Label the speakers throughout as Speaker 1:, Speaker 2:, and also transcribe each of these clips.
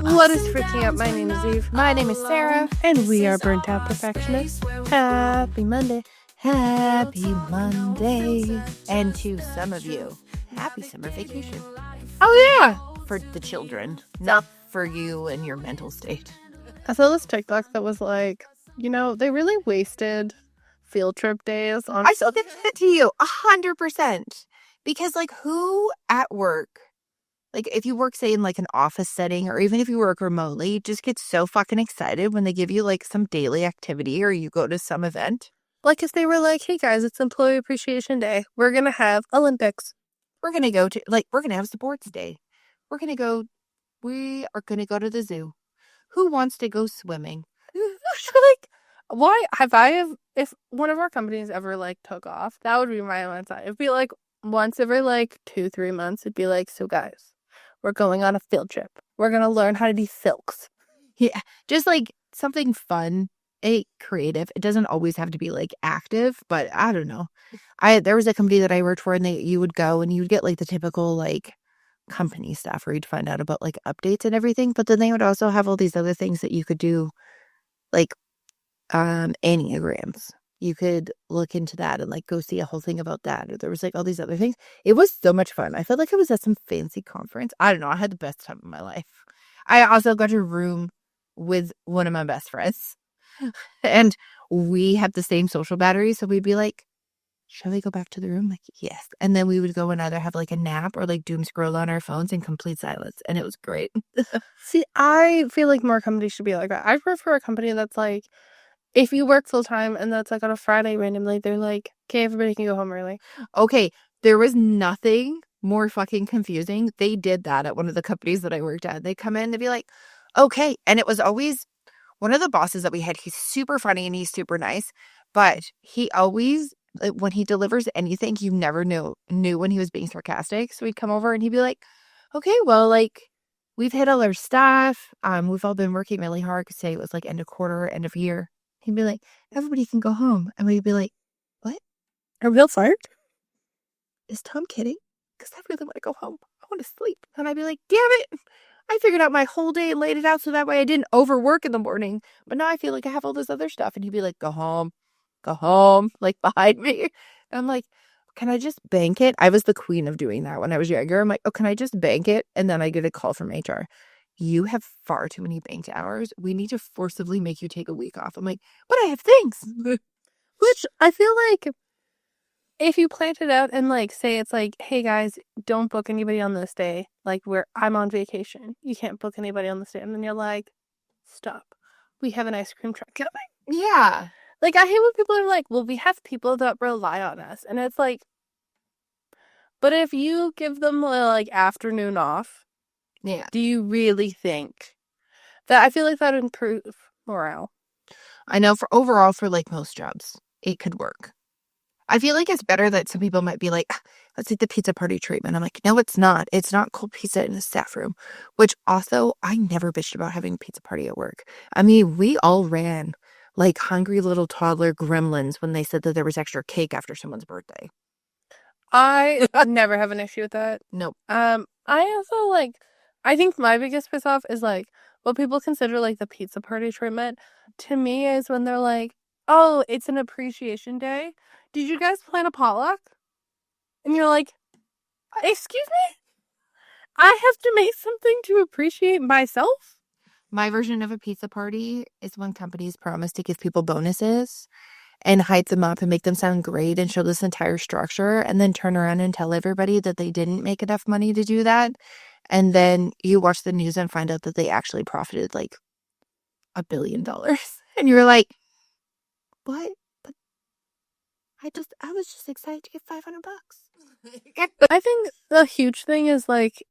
Speaker 1: What is freaking up? My name is Eve.
Speaker 2: My name is Sarah.
Speaker 1: And we are Burnt Out Perfectionist. Happy Monday.
Speaker 2: Happy Monday. And to some of you, happy summer vacation.
Speaker 1: Oh, yeah.
Speaker 2: For the children, not for you and your mental state.
Speaker 1: I saw this TikTok that was like, you know, they really wasted field trip days on.
Speaker 2: I said that to you 100%. Because, like, who at work, like, if you work, say, in, like, an office setting, or even if you work remotely, just gets so fucking excited when they give you, like, some daily activity or you go to some event?
Speaker 1: Like, if they were like, hey, guys, it's Employee Appreciation Day. We're going to have Olympics.
Speaker 2: We're going to go to, like, we're going to have sports day. We are going to go to the zoo. Who wants to go swimming?
Speaker 1: Like, why if one of our companies ever, like, took off, that would be my mindset. It'd be, like, once every, like, 2-3 months, it'd be like, so, guys, we're going on a field trip. We're going to learn how to do silks.
Speaker 2: Yeah, just, like, something fun, creative. It doesn't always have to be, like, active, but I don't know. There was a company that I worked for, and you would go, and you would get, like, the typical, like, company stuff where you'd find out about, like, updates and everything, but then they would also have all these other things that you could do, like, Enneagrams. You could look into that and, like, go see a whole thing about that. Or there was, like, all these other things. It was so much fun. I felt like I was at some fancy conference. I don't know. I had the best time of my life. I also got to room with one of my best friends. And we had the same social battery. So we'd be like, shall we go back to the room? Like, yes. And then we would go and either have, like, a nap or, like, doom scroll on our phones in complete silence. And it was great.
Speaker 1: See, I feel like more companies should be like that. I prefer a company that's like, if you work full time and that's like on a Friday randomly, they're like, okay, everybody can go home early.
Speaker 2: Okay, there was nothing more fucking confusing. They did that at one of the companies that I worked at. They come in, they'd be like, okay. And it was always one of the bosses that we had. He's super funny and he's super nice, but he always, when he delivers anything, you never knew when he was being sarcastic. So he'd come over and he'd be like, okay, well, like, we've hit all our stuff. We've all been working really hard. Say it was like end of quarter, end of year. He'd be like, everybody can go home. And we'd be like, what?
Speaker 1: Are we all fired?
Speaker 2: Is Tom kidding? Because I really want to go home. I want to sleep. And I'd be like, damn it. I figured out my whole day and laid it out so that way I didn't overwork in the morning. But now I feel like I have all this other stuff. And he'd be like, go home, like behind me. And I'm like, can I just bank it? I was the queen of doing that when I was younger. I'm like, oh, can I just bank it? And then I get a call from HR. You have far too many banked hours. We need to forcibly make you take a week off. I'm like, but I have things.
Speaker 1: Which I feel like if you planned it out and, like, say it's like, hey, guys, don't book anybody on this day. Like, I'm on vacation. You can't book anybody on this day. And then you're like, stop. We have an ice cream truck coming.
Speaker 2: Yeah.
Speaker 1: Like, I hate when people are like, well, we have people that rely on us. And it's like, but if you give them, like, afternoon off,
Speaker 2: yeah,
Speaker 1: do you really think that? I feel like that would improve morale.
Speaker 2: I know for like most jobs, it could work. I feel like it's better that some people might be like, let's take the pizza party treatment. I'm like, no, it's not. It's not cold pizza in the staff room. Which also, I never bitched about having a pizza party at work. I mean, we all ran like hungry little toddler gremlins when they said that there was extra cake after someone's birthday.
Speaker 1: I never have an issue with that.
Speaker 2: Nope.
Speaker 1: I also, like, I think my biggest piss off is, like, what people consider, like, the pizza party treatment to me is when they're like, oh, it's an appreciation day. Did you guys plan a potluck? And you're like, excuse me? I have to make something to appreciate myself?
Speaker 2: My version of a pizza party is when companies promise to give people bonuses and hype them up and make them sound great and show this entire structure and then turn around and tell everybody that they didn't make enough money to do that. And then you watch the news and find out that they actually profited like $1 billion. And you're like, what? But I was just excited to get $500.
Speaker 1: I think the huge thing is, like,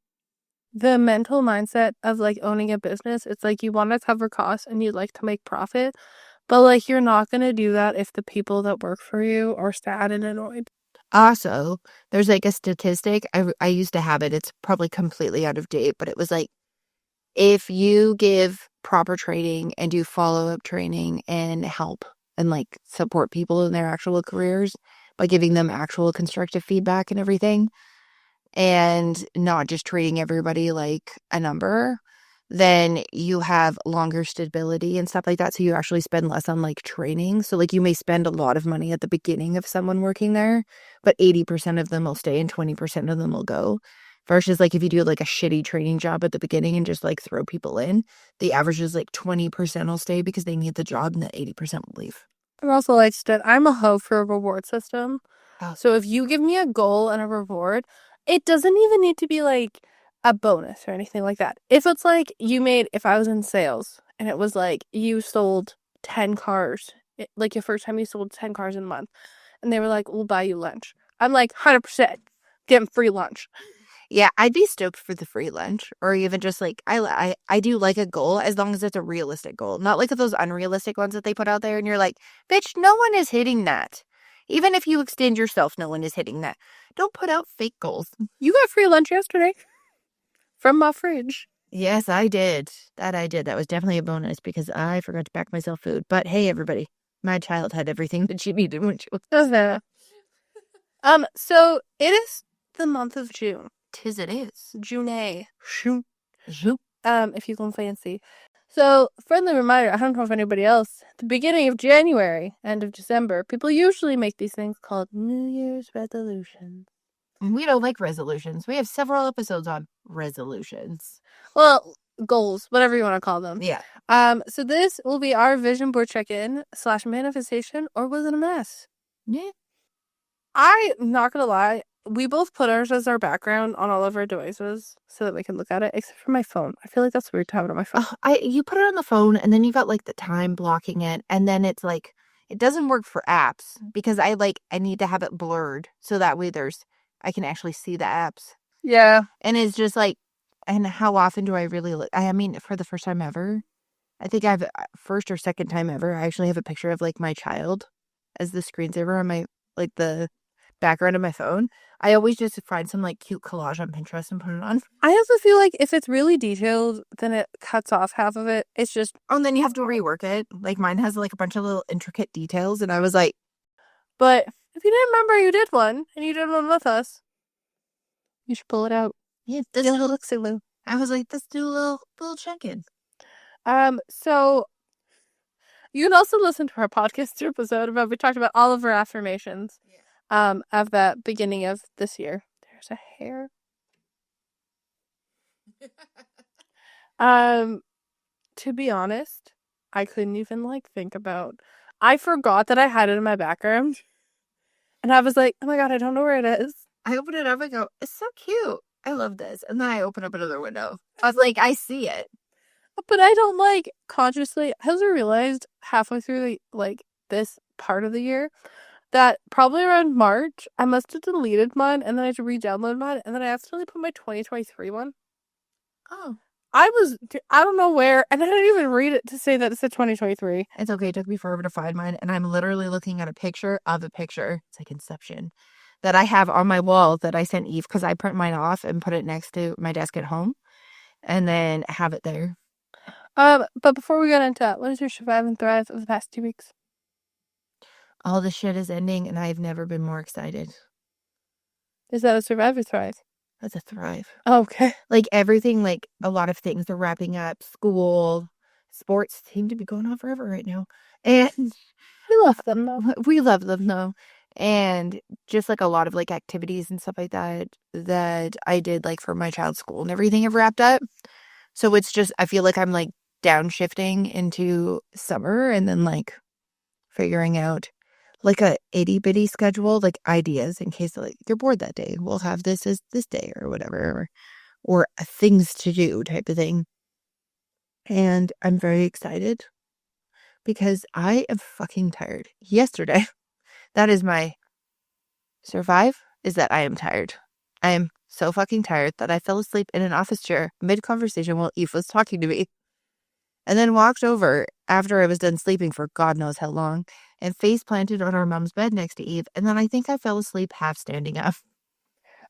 Speaker 1: the mental mindset of, like, owning a business. It's like you want to cover costs and you'd like to make profit. But, like, you're not going to do that if the people that work for you are sad and annoyed.
Speaker 2: Also, there's, like, a statistic. I used to have it. It's probably completely out of date. But it was like, if you give proper training and do follow-up training and help and, like, support people in their actual careers by giving them actual constructive feedback and everything, and not just treating everybody like a number, then you have longer stability and stuff like that. So you actually spend less on like training. So like you may spend a lot of money at the beginning of someone working there, but 80% of them will stay and 20% of them will go. Versus like if you do like a shitty training job at the beginning and just like throw people in, the average is like 20% will stay because they need the job and the 80% will leave.
Speaker 1: I'm also like, I'm a hoe for a reward system.
Speaker 2: Oh,
Speaker 1: So if you give me a goal and a reward, it doesn't even need to be like a bonus or anything like that. If it's like if I was in sales and it was like you sold 10 cars, like your first time you sold 10 cars in a month, and they were like, we'll buy you lunch. I'm like, 100%, get them free lunch.
Speaker 2: yeah, I'd be stoked for the free lunch or even just like I do like a goal as long as it's a realistic goal, not like those unrealistic ones that they put out there and you're like, bitch, no one is hitting that. Even if you extend yourself, no one is hitting that. Don't put out fake goals.
Speaker 1: You got free lunch yesterday from my fridge.
Speaker 2: Yes, I did. That I did. That was definitely a bonus because I forgot to pack myself food. But hey, everybody, my child had everything that she needed when she was.
Speaker 1: Okay. So it is the month of June.
Speaker 2: Tis it is.
Speaker 1: June.
Speaker 2: Shoot.
Speaker 1: If you can fancy. So, friendly reminder, I don't know if anybody else, at the beginning of January, end of December, people usually make these things called New Year's resolutions.
Speaker 2: We don't like resolutions. We have several episodes on resolutions.
Speaker 1: Well, goals, whatever you want to call them.
Speaker 2: Yeah.
Speaker 1: So this will be our vision board check-in / manifestation, or was it a mess?
Speaker 2: Yeah.
Speaker 1: I'm not gonna lie, we both put ours as our background on all of our devices so that we can look at it, except for my phone. I feel like that's weird to have it on my phone.
Speaker 2: You put it on the phone and then you got like the time blocking it, and then it's like it doesn't work for apps because I need to have it blurred so that way I can actually see the apps.
Speaker 1: Yeah.
Speaker 2: And it's just like, and how often do I really look? I mean, for the first time ever, I think I've first or second time ever, I actually have a picture of like my child as the screensaver on my like the background of my phone. I always just find some like cute collage on Pinterest and put it on.
Speaker 1: I also feel like if it's really detailed, then it cuts off half of it. It's just,
Speaker 2: Oh, and then you have to rework it. Like mine has like a bunch of little intricate details, and I was like,
Speaker 1: but if you didn't remember you did one and you did one with us, you should pull it out.
Speaker 2: yeah,
Speaker 1: Get a little look-see-loo.
Speaker 2: I was like, let's do a little check-in.
Speaker 1: So you can also listen to our podcast episode about we talked about all of our affirmations. Of that beginning of this year. There's a hair. To be honest, I couldn't even like think about. I forgot that I had it in my background, and I was like, "Oh my god, I don't know where it is."
Speaker 2: I open it up and go, it's so cute. I love this. And then I open up another window. I was like, I see it.
Speaker 1: But I don't like consciously. I also realized halfway through this part of the year that probably around March I must have deleted mine and then I had to re-download mine and then I accidentally put my 2023 one.
Speaker 2: Oh.
Speaker 1: I don't know where, and I didn't even read it to say that it said 2023.
Speaker 2: It's okay. It took me forever to find mine. And I'm literally looking at a picture of a picture. It's like Inception. That I have on my wall that I sent Eve because I print mine off and put it next to my desk at home. And then have it there.
Speaker 1: But before we get into that, what is your survive and thrive of the past 2 weeks?
Speaker 2: All the shit is ending and I've never been more excited.
Speaker 1: Is that a survive or thrive?
Speaker 2: That's a thrive.
Speaker 1: Okay.
Speaker 2: Like everything, like a lot of things are wrapping up. School, sports seem to be going on forever right now. And
Speaker 1: We love them though.
Speaker 2: we love them though. And just like a lot of like activities and stuff like that I did like for my child's school and everything have wrapped up. So it's just, I feel like I'm like downshifting into summer and then like figuring out like a itty bitty schedule, like ideas in case like you're bored that day. We'll have this as this day or whatever, or a things to do type of thing. And I'm very excited because I am fucking tired. Yesterday, that is my survive, is that I am tired. I am so fucking tired that I fell asleep in an office chair mid-conversation while Eve was talking to me. And then walked over after I was done sleeping for God knows how long and face planted on our mom's bed next to Eve. And then I think I fell asleep half standing up.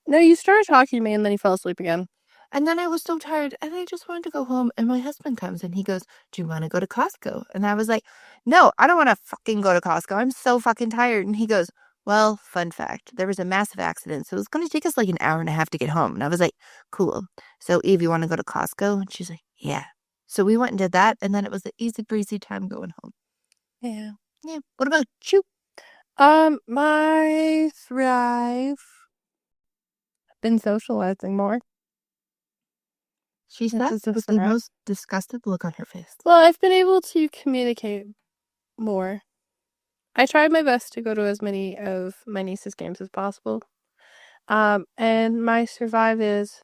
Speaker 1: No, you started talking to me and then you fell asleep again.
Speaker 2: And then I was so tired and I just wanted to go home. And my husband comes and he goes, do you want to go to Costco? And I was like, no, I don't want to fucking go to Costco. I'm so fucking tired. And he goes, well, fun fact, there was a massive accident. So it was going to take us like an hour and a half to get home. And I was like, cool. So Eve, you want to go to Costco? And she's like, Yeah. So we went and did that, and then it was an easy breezy time going home.
Speaker 1: Yeah.
Speaker 2: Yeah. What about you?
Speaker 1: My thrive. Been socializing more.
Speaker 2: She
Speaker 1: This
Speaker 2: said
Speaker 1: is a
Speaker 2: with the
Speaker 1: thrive.
Speaker 2: most disgusted look on her face.
Speaker 1: Well, I've been able to communicate more. I tried my best to go to as many of my niece's games as possible. And my survive is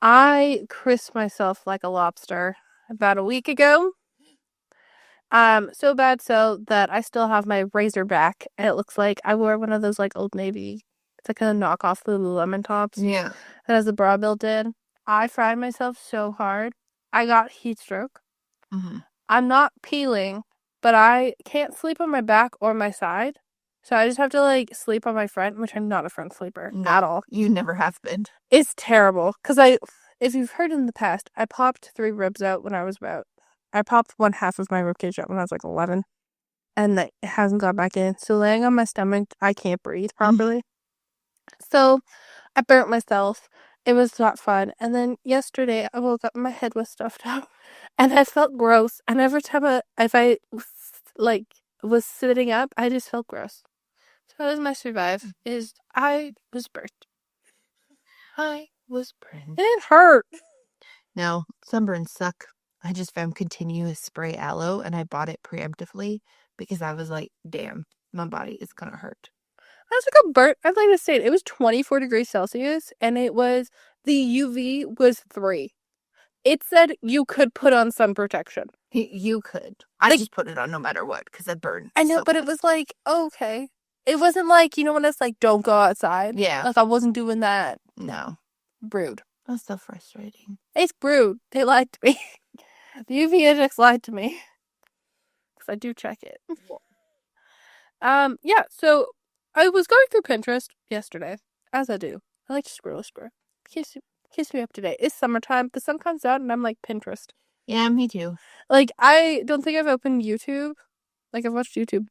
Speaker 1: I crisped myself like a lobster about a week ago. So bad so that I still have my razor back, and it looks like I wore one of those like Old Navy. It's like a knockoff Lululemon tops.
Speaker 2: Yeah.
Speaker 1: That has a bra built in. I fried myself so hard. I got heat stroke.
Speaker 2: Mm-hmm.
Speaker 1: I'm not peeling, but I can't sleep on my back or my side. So I just have to like sleep on my front, which I'm not a front sleeper at all.
Speaker 2: You never have been.
Speaker 1: It's terrible because if you've heard in the past, I popped 3 ribs out when I popped one half of my ribcage out when I was like 11, and it hasn't got back in. So laying on my stomach, I can't breathe properly. So I burnt myself. It was not fun. And then yesterday, I woke up and my head was stuffed up, and I felt gross. And every time if I like was sitting up, I just felt gross. So that was my survive. Is I was burnt.
Speaker 2: I was burned.
Speaker 1: And it hurt.
Speaker 2: No, sunburns suck. I just found continuous spray aloe and I bought it preemptively because I was like, damn, my body is gonna hurt.
Speaker 1: I was like a burnt. I'd like to say it was 24 degrees Celsius, and it was the UV was 3. It said you could put on sun protection.
Speaker 2: You could. I
Speaker 1: Like,
Speaker 2: just put it on no matter what because it burned.
Speaker 1: I know,
Speaker 2: so
Speaker 1: but
Speaker 2: bad.
Speaker 1: it was like, okay. It wasn't like, when it's like, don't go outside.
Speaker 2: Yeah.
Speaker 1: Like, I wasn't doing that.
Speaker 2: No.
Speaker 1: Rude.
Speaker 2: That's so frustrating.
Speaker 1: It's rude. They lied to me. The UV index lied to me. Because I do check it. Yeah, so I was going through Pinterest yesterday, as I do. I like to scroll. Keeps me up to date. It's summertime. The sun comes out, and I'm like, Pinterest.
Speaker 2: Yeah, me too.
Speaker 1: Like, I don't think I've opened YouTube. Like, I've watched YouTube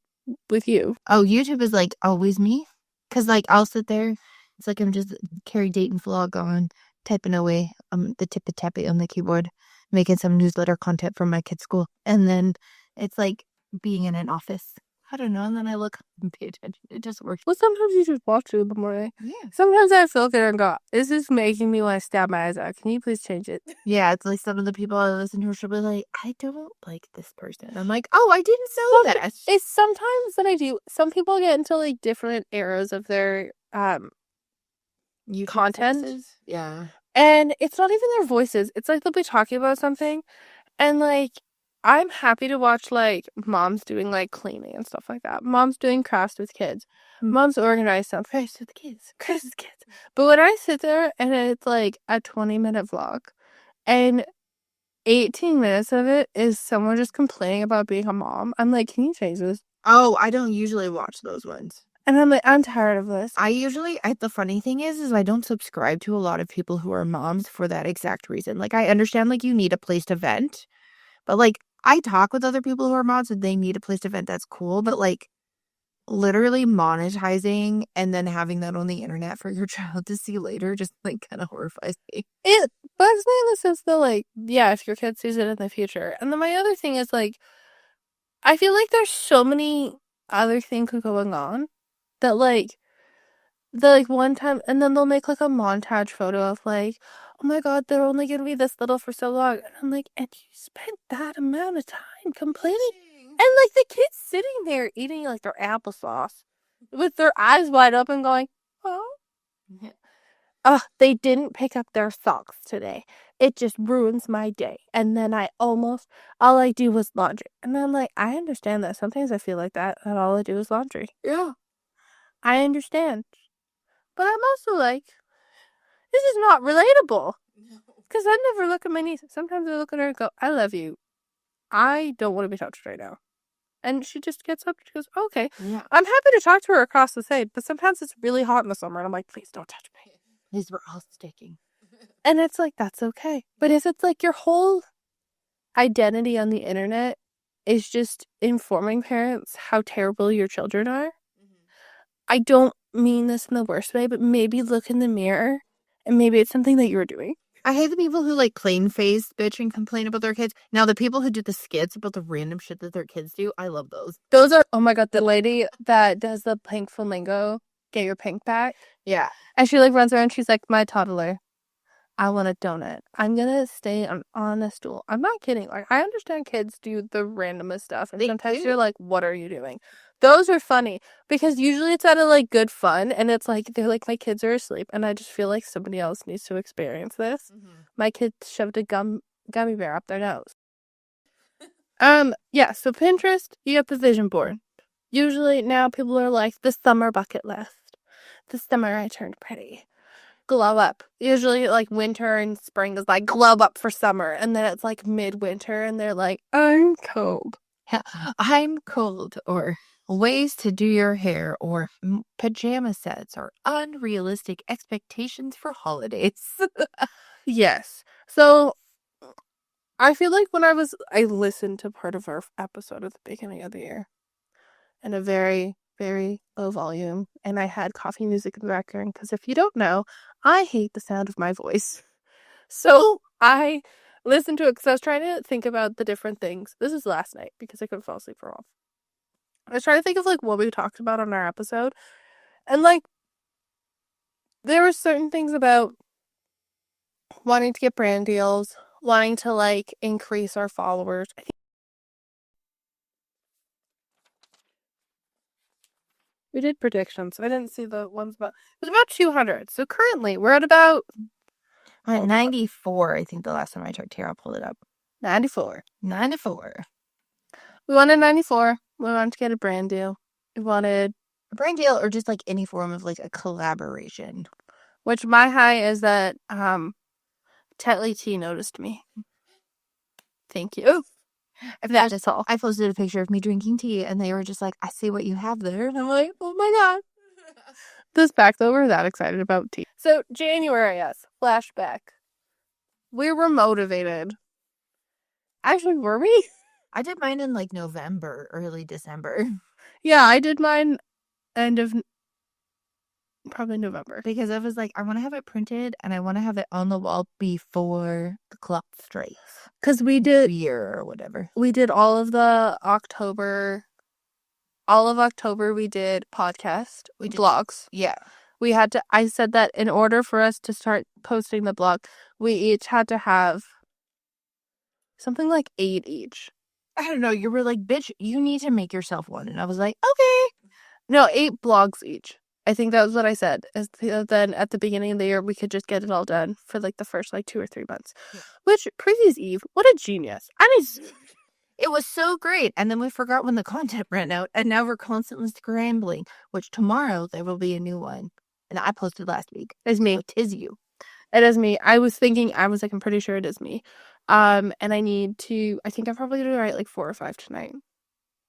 Speaker 1: with you.
Speaker 2: Oh, YouTube is like always me. Because like I'll sit there. It's like I'm just Carrie Dayton vlog on, typing away the tippy tappy on the keyboard, making some newsletter content from my kid's school. And then it's like being in an office. I don't know. And then I look and pay attention. It just works.
Speaker 1: Well, sometimes you just watch it in the morning.
Speaker 2: Yeah.
Speaker 1: Sometimes I feel good and go, this is making me want to stab my eyes out. Can you please change it?
Speaker 2: Yeah, it's like some of the people I listen to will be like, I don't like this person. I'm like, oh, I didn't know that.
Speaker 1: It's sometimes that I do. Some people get into like different eras of their content.
Speaker 2: Services? Yeah.
Speaker 1: And it's not even their voices. It's like they'll be talking about something, and like I'm happy to watch like moms doing like cleaning and stuff like that. Moms doing crafts with kids. Moms organize some crafts with kids. But when I sit there and it's like a 20-minute vlog, and 18 minutes of it is someone just complaining about being a mom, I'm like, can you change this?
Speaker 2: Oh, I don't usually watch those ones.
Speaker 1: And I'm like, I'm tired of this.
Speaker 2: The funny thing is I don't subscribe to a lot of people who are moms for that exact reason. Like, I understand, like, you need a place to vent, but, like, I talk with other people who are moms and they need a place to vent. That's cool. But, like, literally monetizing and then having that on the internet for your child to see later just, like, kind of horrifies me.
Speaker 1: It bugs me in the sense that, like, yeah, if your kid sees it in the future. And then my other thing is, like, I feel like there's so many other things going on that, like, one time, and then they'll make like a montage photo of like, oh my god, they're only gonna be this little for so long. And I'm like, and you spent that amount of time complaining. And like the kids sitting there eating like their applesauce with their eyes wide open going, oh. They didn't pick up their socks today. It just ruins my day. And then all I do was laundry. And I'm like, I understand that. Sometimes I feel like that all I do is laundry.
Speaker 2: Yeah.
Speaker 1: I understand. But I'm also like, this is not relatable. Because I never look at my niece. Sometimes I look at her and go, I love you. I don't want to be touched right now. And she just gets up and she goes, okay.
Speaker 2: Yeah.
Speaker 1: I'm happy to talk to her across the state, but sometimes it's really hot in the summer and I'm like, please don't touch me.
Speaker 2: These were all sticking.
Speaker 1: And it's like, that's okay. But if it's like your whole identity on the internet is just informing parents how terrible your children are, I don't mean this in the worst way, but maybe look in the mirror and maybe it's something that you're doing.
Speaker 2: I hate the people who like plain face bitch and complain about their kids. Now the people who do the skits about the random shit that their kids do, I love those.
Speaker 1: Those are, oh my God, the lady that does the pink flamingo, get your pink back.
Speaker 2: Yeah.
Speaker 1: And she like runs around, she's like, my toddler, I want a donut. I'm gonna stay on a stool. I'm not kidding. Like, I understand kids do the randomest stuff, and
Speaker 2: They
Speaker 1: sometimes
Speaker 2: do.
Speaker 1: you're like, what are you doing? Those are funny because usually it's out of like good fun, and it's like they're like, my kids are asleep, and I just feel like somebody else needs to experience this. My kid shoved a gummy bear up their nose. Yeah, so Pinterest, you have the vision board. Usually now people are like, the summer bucket list. The summer I turned pretty. Glow up. Usually like winter and spring is like glow up for summer. And then it's like midwinter and they're like, I'm cold.
Speaker 2: I'm cold, or ways to do your hair, or pajama sets, or unrealistic expectations for holidays.
Speaker 1: Yes. So I feel like when I listened to part of our episode at the beginning of the year in a very, very low volume, and I had coffee music in the background because if you don't know, I hate the sound of my voice. So I listened to it because I was trying to think about the different things. This is last night because I couldn't fall asleep for a while. I was trying to think of like what we talked about on our episode, and like there were certain things about wanting to get brand deals, wanting to like increase our followers. I think we did predictions. I didn't see the ones about it was about 200. So currently we're at about
Speaker 2: I'm at 94, I think the last time I checked. Here, I'll pull it up.
Speaker 1: 94.
Speaker 2: 94.
Speaker 1: We wanted 94. We wanted to get a brand deal. We wanted
Speaker 2: A brand deal, or just like any form of like a collaboration.
Speaker 1: which my high is that Tetley T noticed me. Thank you. If that is all.
Speaker 2: I posted a picture of me drinking tea, and they were just like, I see what you have there. And I'm like, oh my God.
Speaker 1: This back though, we're that excited about tea. So January, yes. Flashback. We were motivated. Actually, were we?
Speaker 2: I did mine in like November, early December.
Speaker 1: Yeah, I did mine end of probably November.
Speaker 2: Because I was like, I want to have it printed, and I want to have it on the wall before the clock strikes.
Speaker 1: Because we did
Speaker 2: year or whatever.
Speaker 1: We did all of October we did podcast, we did vlogs.
Speaker 2: Yeah.
Speaker 1: We had to, I said that in order for us to start posting the blog, we each had to have something like 8 each.
Speaker 2: I don't know. You were like, bitch, you need to make yourself one. And I was like, okay.
Speaker 1: No, 8 blogs each. I think that was what I said. Then at the beginning of the year, we could just get it all done for like the first like 2 or 3 months. Yeah. Which, previous Eve, what a genius.
Speaker 2: It was so great. And then we forgot when the content ran out. And now we're constantly scrambling, which tomorrow there will be a new one. And I posted last week.
Speaker 1: It's me.
Speaker 2: So 'tis you.
Speaker 1: It is me. I was like, I'm pretty sure it is me. And I think I'm probably gonna write like 4 or 5 tonight.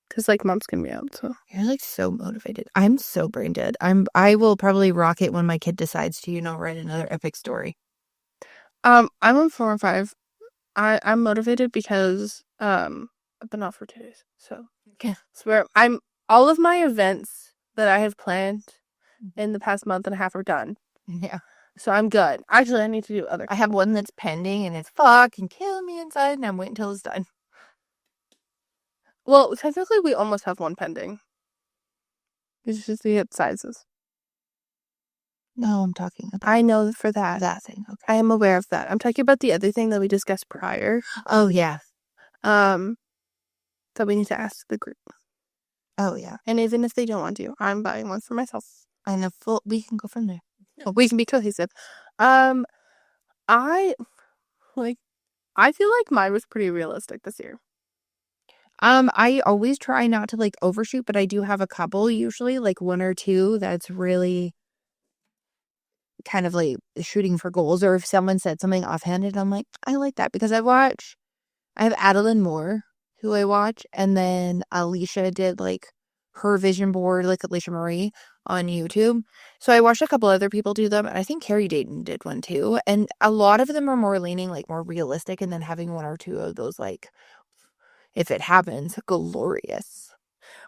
Speaker 1: Because like mom's gonna be out, so.
Speaker 2: You're like so motivated. I'm so brain dead. I will probably rock it when my kid decides to, write another epic story.
Speaker 1: I'm on 4 or 5. I'm motivated because I've been off for 2 days. So
Speaker 2: okay.
Speaker 1: Swear all of my events that I have planned in the past month and a half are done.
Speaker 2: Yeah.
Speaker 1: So I'm good. Actually, I need to do other.
Speaker 2: I have one that's pending and it's fucking killing me inside, and I'm waiting until it's done.
Speaker 1: Well, technically we almost have one pending. It's just the hip sizes.
Speaker 2: No, I'm talking about.
Speaker 1: I know for that.
Speaker 2: That thing. Okay.
Speaker 1: I am aware of that. I'm talking about the other thing that we discussed prior.
Speaker 2: Oh, yeah.
Speaker 1: That we need to ask the group.
Speaker 2: Oh, yeah.
Speaker 1: And even if they don't want to, I'm buying one for myself.
Speaker 2: And we can go from there.
Speaker 1: Well, we can be cohesive. I feel like mine was pretty realistic this year.
Speaker 2: I always try not to like overshoot, but I do have a couple usually, like 1 or 2 that's really kind of like shooting for goals. Or if someone said something offhanded, I'm like, I like that, because I have Adeline Moore who I watch, and then Alicia did like her vision board, like Alicia Marie on YouTube. So I watched a couple other people do them, and I think Carrie Dayton did one too. And a lot of them are more leaning like more realistic, and then having 1 or 2 of those like, if it happens, glorious.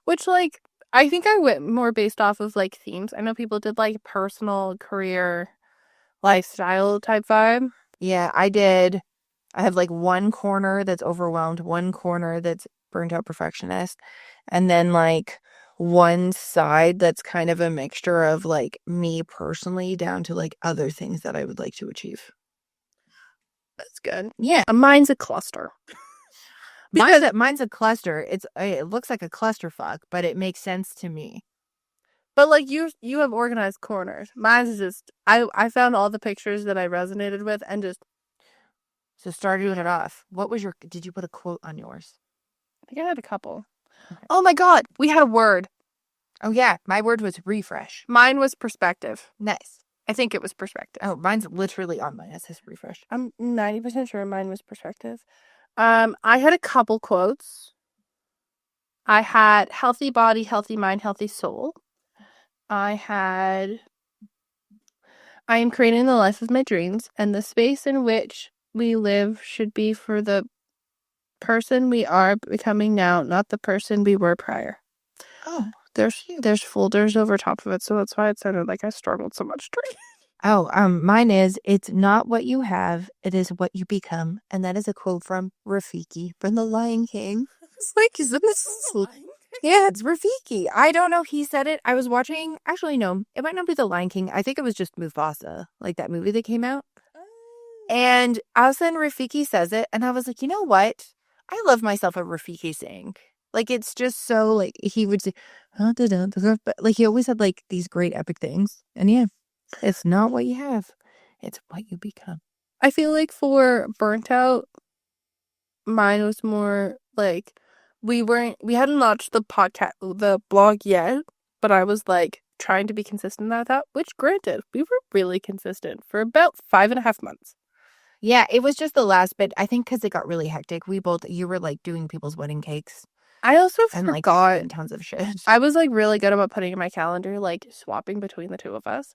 Speaker 1: Which like I think I went more based off of like themes. I know people did like personal, career, lifestyle type vibe.
Speaker 2: Yeah, I did. I have like one corner that's overwhelmed, one corner that's burnt out perfectionist, and then like one side that's kind of a mixture of like me personally down to like other things that I would like to achieve.
Speaker 1: That's good.
Speaker 2: Yeah.
Speaker 1: Mine's a cluster.
Speaker 2: Mine's a cluster. It looks like a clusterfuck, but it makes sense to me.
Speaker 1: But like you have organized corners. Mine's is just I found all the pictures that I resonated with and just
Speaker 2: So starting it off. Did you put a quote on yours?
Speaker 1: I think I had a couple.
Speaker 2: Okay.
Speaker 1: Oh my god, we had a word.
Speaker 2: Oh yeah, my word was refresh.
Speaker 1: Mine was perspective.
Speaker 2: Nice.
Speaker 1: I think it was perspective.
Speaker 2: Oh, mine's literally on mine. It says refresh.
Speaker 1: I'm 90% sure mine was perspective. I had a couple quotes. I had healthy body, healthy mind, healthy soul. I am creating the life of my dreams, and the space in which we live should be for the person we are becoming now, not the person we were prior.
Speaker 2: Oh,
Speaker 1: There's folders over top of it, so that's why it sounded like I struggled so much to read.
Speaker 2: Mine is, it's not what you have, it is what you become. And that is a quote from Rafiki from The Lion King.
Speaker 1: It's like, isn't this
Speaker 2: Yeah, it's Rafiki. I don't know. He said it. I was watching, actually, no, it might not be The Lion King. I think it was just Mufasa, like that movie that came out. And all of a sudden, Rafiki says it. And I was like, you know what? I love myself a Rafiki saying. Like, it's just so, like, he would say, but like, he always had, like, these great epic things. And yeah, it's not what you have, it's what you become.
Speaker 1: I feel like for Burnt Out, mine was more like we hadn't launched the blog yet, but I was like trying to be consistent at that, which granted, we were really consistent for about 5.5 months.
Speaker 2: Yeah, it was just the last bit. I think because it got really hectic. You were like doing people's wedding cakes
Speaker 1: I also
Speaker 2: and like
Speaker 1: forgot.
Speaker 2: tons of shit.
Speaker 1: I was like really good about putting in my calendar, like swapping between the two of us.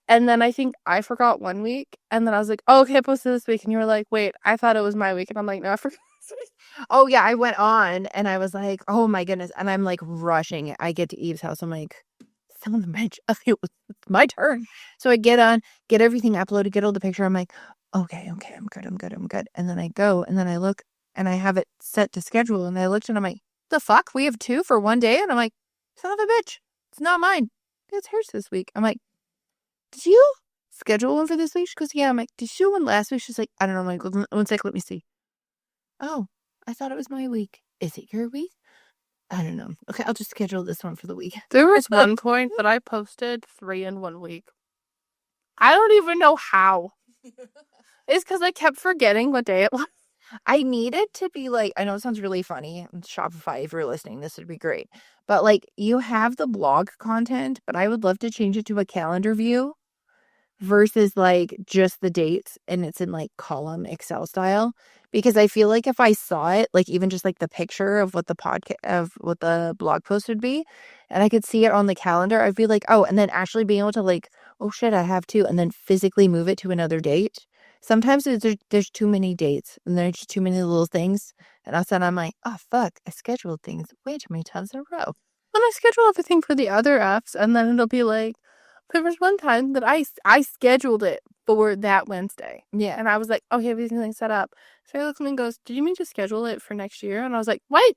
Speaker 1: And then I think I forgot one week, and then I was like, oh, okay, I posted this week. And you were like, wait, I thought it was my week. And I'm like, no, I forgot this week.
Speaker 2: Oh, yeah, I went on and I was like, oh my goodness. And I'm like rushing. I get to Eve's house. I'm like, son of a bitch, it's my turn. So I get on, get everything uploaded, get all the picture. I'm like, okay, I'm good. And then I go and then I look and I have it set to schedule. And I looked and I'm like, the fuck? We have 2 for one day? And I'm like, son of a bitch, it's not mine. It's hers this week. I'm like, did you schedule one for this week? She goes, yeah. I'm like, did you do one last week? She's like, I don't know. I'm like, one sec, let me see. Oh, I thought it was my week. Is it your week? I don't know. Okay, I'll just schedule this one for the week.
Speaker 1: There was one point that I posted 3 in 1 week. I don't even know how. It's because I kept forgetting what day it was.
Speaker 2: I need it to be like, I know it sounds really funny. Shopify, if you're listening, this would be great. But like, you have the blog content, but I would love to change it to a calendar view versus like just the dates and it's in like column Excel style. Because I feel like if I saw it, like even just like the picture of what the blog post would be, and I could see it on the calendar, I'd be like, oh, and then actually being able to like, oh shit, I have to, and then physically move it to another date. Sometimes there's too many dates and there's just too many little things. And all of a sudden I'm like, oh fuck, I scheduled things way too many times in a row.
Speaker 1: Then I schedule everything for the other apps, and then it'll be like, there was one time that I scheduled it for that Wednesday.
Speaker 2: Yeah.
Speaker 1: And I was like, okay, everything's set up. So he looks at me and goes, did you mean to schedule it for next year? And I was like, what?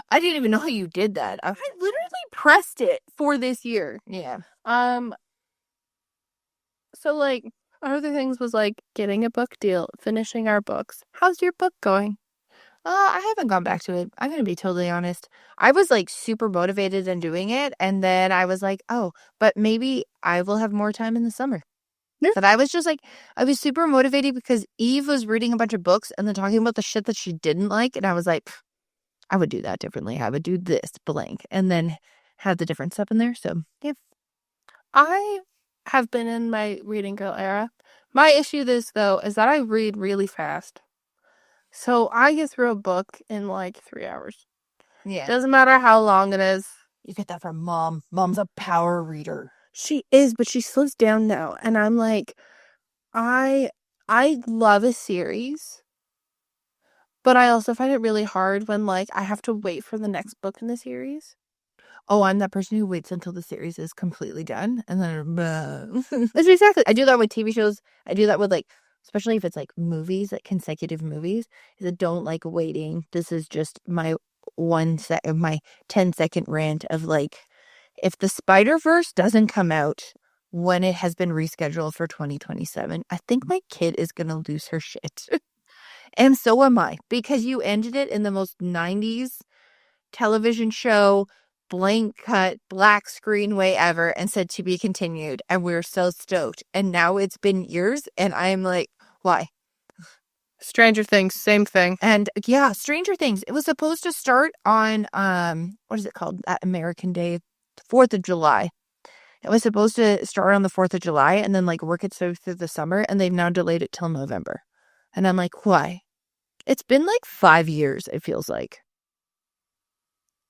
Speaker 2: I didn't even know how you did that.
Speaker 1: I literally pressed it for this year.
Speaker 2: Yeah.
Speaker 1: So like other things was like getting a book deal, finishing our books. How's your book going?
Speaker 2: I haven't gone back to it. I'm going to be totally honest. I was like super motivated in doing it. And then I was like, oh, but maybe I will have more time in the summer.
Speaker 1: Yeah.
Speaker 2: But I was just like, I was super motivated because Eve was reading a bunch of books and then talking about the shit that she didn't like. And I was like, I would do that differently. I would do this blank and then have the different stuff in there. So, yeah.
Speaker 1: I have been in my reading girl era. My issue this though is that I read really fast. So I get through a book in like 3 hours.
Speaker 2: Yeah.
Speaker 1: Doesn't matter how long it is.
Speaker 2: You get that from Mom. Mom's a power reader.
Speaker 1: She is, but she slows down now. And I'm like, I love a series, but I also find it really hard when like I have to wait for the next book in the series.
Speaker 2: Oh, I'm that person who waits until the series is completely done and then
Speaker 1: That's exactly.
Speaker 2: I do that with TV shows. I do that with like especially if it's like movies, like consecutive movies, is I don't like waiting. This is just my my 10-second rant of like, if the Spider-Verse doesn't come out when it has been rescheduled for 2027, I think my kid is gonna lose her shit. And so am I, because you ended it in the most 90s television show, blank cut, black screen way ever, and said to be continued. And we're so stoked. And now it's been years, and I'm like, why?
Speaker 1: Stranger Things, same thing.
Speaker 2: And yeah, Stranger Things. It was supposed to start on what is it called? That American Day, 4th of July. It was supposed to start on the 4th of July and then like work its way through the summer, and they've now delayed it till November. And I'm like, why? It's been like 5 years, it feels like.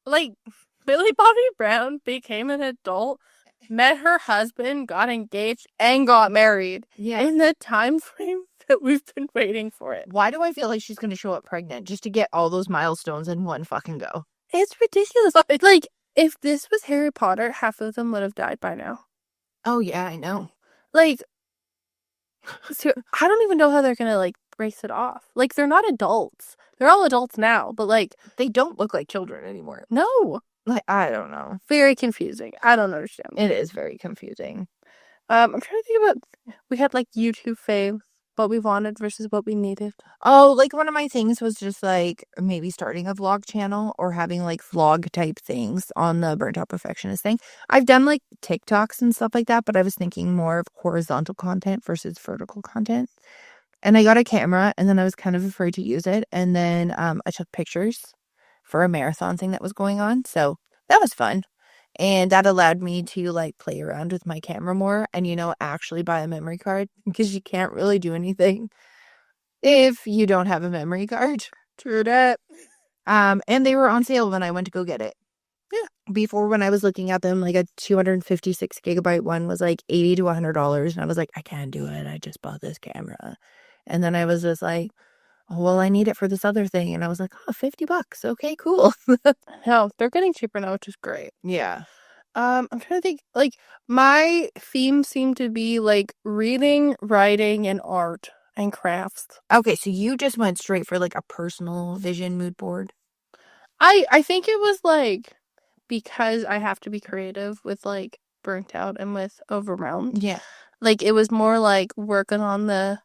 Speaker 1: Like, Billy Bobby Brown became an adult, met her husband, got engaged, and got married.
Speaker 2: Yeah.
Speaker 1: In the time frame that we've been waiting for it.
Speaker 2: Why do I feel like she's going to show up pregnant just to get all those milestones in one fucking go?
Speaker 1: It's ridiculous. It's like, if this was Harry Potter, half of them would have died by now.
Speaker 2: Oh, yeah, I know.
Speaker 1: Like, so I don't even know how they're going to, like, brace it off. Like, they're not adults. They're all adults now, but, like,
Speaker 2: they don't look like children anymore.
Speaker 1: No.
Speaker 2: Like, I don't know.
Speaker 1: Very confusing. I don't understand.
Speaker 2: It is very confusing.
Speaker 1: I'm trying to think about, we had, like, YouTube faves, what we wanted versus what we needed.
Speaker 2: Oh, like, one of my things was just, like, maybe starting a vlog channel or having, like, vlog type things on the Burnt Out Perfectionist thing. I've done, like, TikToks and stuff like that, but I was thinking more of horizontal content versus vertical content. And I got a camera, and then I was kind of afraid to use it. And then I took pictures for a marathon thing that was going on. So that was fun. And that allowed me to, like, play around with my camera more and, you know, actually buy a memory card, because you can't really do anything if you don't have a memory card.
Speaker 1: True that.
Speaker 2: And they were on sale when I went to go get it.
Speaker 1: Yeah.
Speaker 2: Before, when I was looking at them, like, a 256 gigabyte one was like $80 to $100. And I was like, I can't do it. I just bought this camera. And then I was just like, oh, well, I need it for this other thing. And I was like, oh, $50. Okay, cool.
Speaker 1: No, they're getting cheaper now, which is great.
Speaker 2: Yeah.
Speaker 1: I'm trying to think, like, my theme seemed to be, like, reading, writing, and art and crafts.
Speaker 2: Okay, so you just went straight for, like, a personal vision mood board?
Speaker 1: I think it was, like, because I have to be creative with, like, Burnt Out and with Overwhelmed.
Speaker 2: Yeah.
Speaker 1: Like, it was more, like, working on the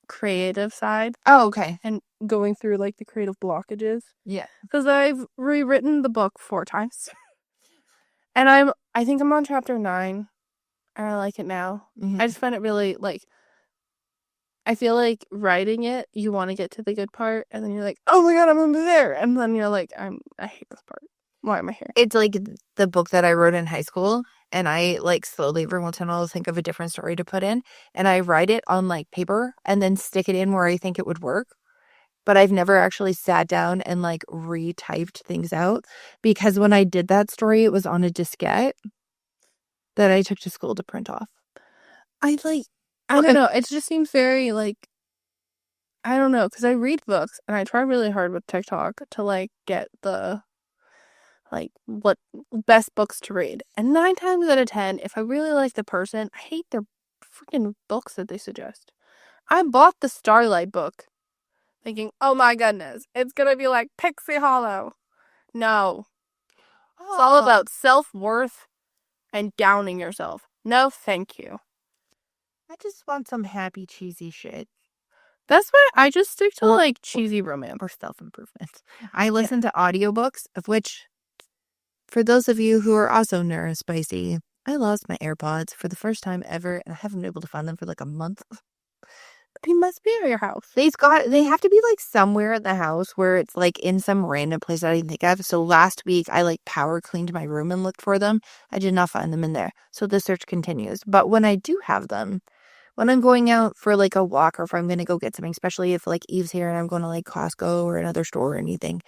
Speaker 1: creative side.
Speaker 2: Oh, okay.
Speaker 1: And going through, like, the creative blockages.
Speaker 2: Yeah.
Speaker 1: Because I've rewritten the book 4 times. And I think I'm on chapter 9. And I like it now.
Speaker 2: Mm-hmm.
Speaker 1: I just find it really, like, I feel like writing it, you want to get to the good part, and then you're like, oh my god, I'm gonna be there. And then you're like, I hate this part. Why am I here?
Speaker 2: It's like the book that I wrote in high school, and I, like, slowly every once in a while think of a different story to put in, and I write it on, like, paper and then stick it in where I think it would work. But I've never actually sat down and, like, retyped things out, because when I did that story, it was on a diskette that I took to school to print off.
Speaker 1: I don't know. It just seems very, like, I don't know, because I read books, and I try really hard with TikTok to, like, get the, like, what best books to read. And 9 times out of 10, if I really like the person, I hate their freaking books that they suggest. I bought the Starlight book thinking, oh my goodness, it's gonna be like Pixie Hollow. No. It's all about self-worth and downing yourself. No, thank you.
Speaker 2: I just want some happy, cheesy shit.
Speaker 1: That's why I just stick to, like, cheesy romance.
Speaker 2: Or self-improvement. I listen to audiobooks, of which, for those of you who are also neurospicy, I lost my AirPods for the first time ever, and I haven't been able to find them for, like, a month.
Speaker 1: They must be at your house.
Speaker 2: They have to be, like, somewhere in the house where it's, like, in some random place that I didn't think of. So last week, I, like, power cleaned my room and looked for them. I did not find them in there. So the search continues. But when I do have them, when I'm going out for, like, a walk, or if I'm going to go get something, especially if, like, Eve's here and I'm going to, like, Costco or another store or anything,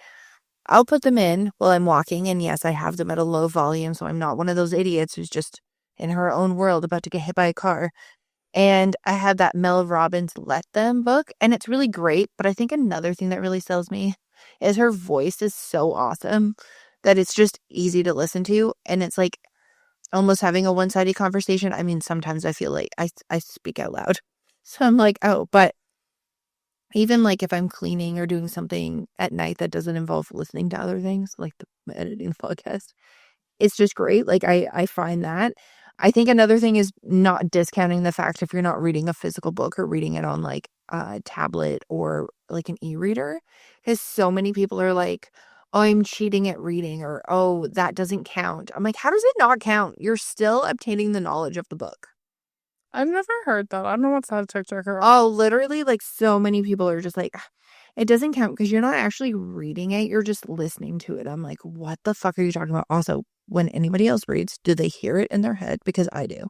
Speaker 2: I'll put them in while I'm walking. And yes, I have them at a low volume, so I'm not one of those idiots who's just in her own world about to get hit by a car. And I have that Mel Robbins Let Them book, and it's really great. But I think another thing that really sells me is her voice is so awesome that it's just easy to listen to. And it's like almost having a one-sided conversation. I mean, sometimes I feel like I speak out loud. So I'm like, oh, but Even like if I'm cleaning or doing something at night that doesn't involve listening to other things, like the editing podcast, it's just great. Like I find that. I think another thing is not discounting the fact if you're not reading a physical book or reading it on like a tablet or like an e-reader, because so many people are like, oh, I'm cheating at reading, or oh, that doesn't count. I'm like, how does it not count? You're still obtaining the knowledge of the book.
Speaker 1: I've never heard that. I don't know what's that TikTok or
Speaker 2: Oh, literally, like so many people are just like, it doesn't count because you're not actually reading it. You're just listening to it. I'm like, what the fuck are you talking about? Also, when anybody else reads, do they hear it in their head? Because I do.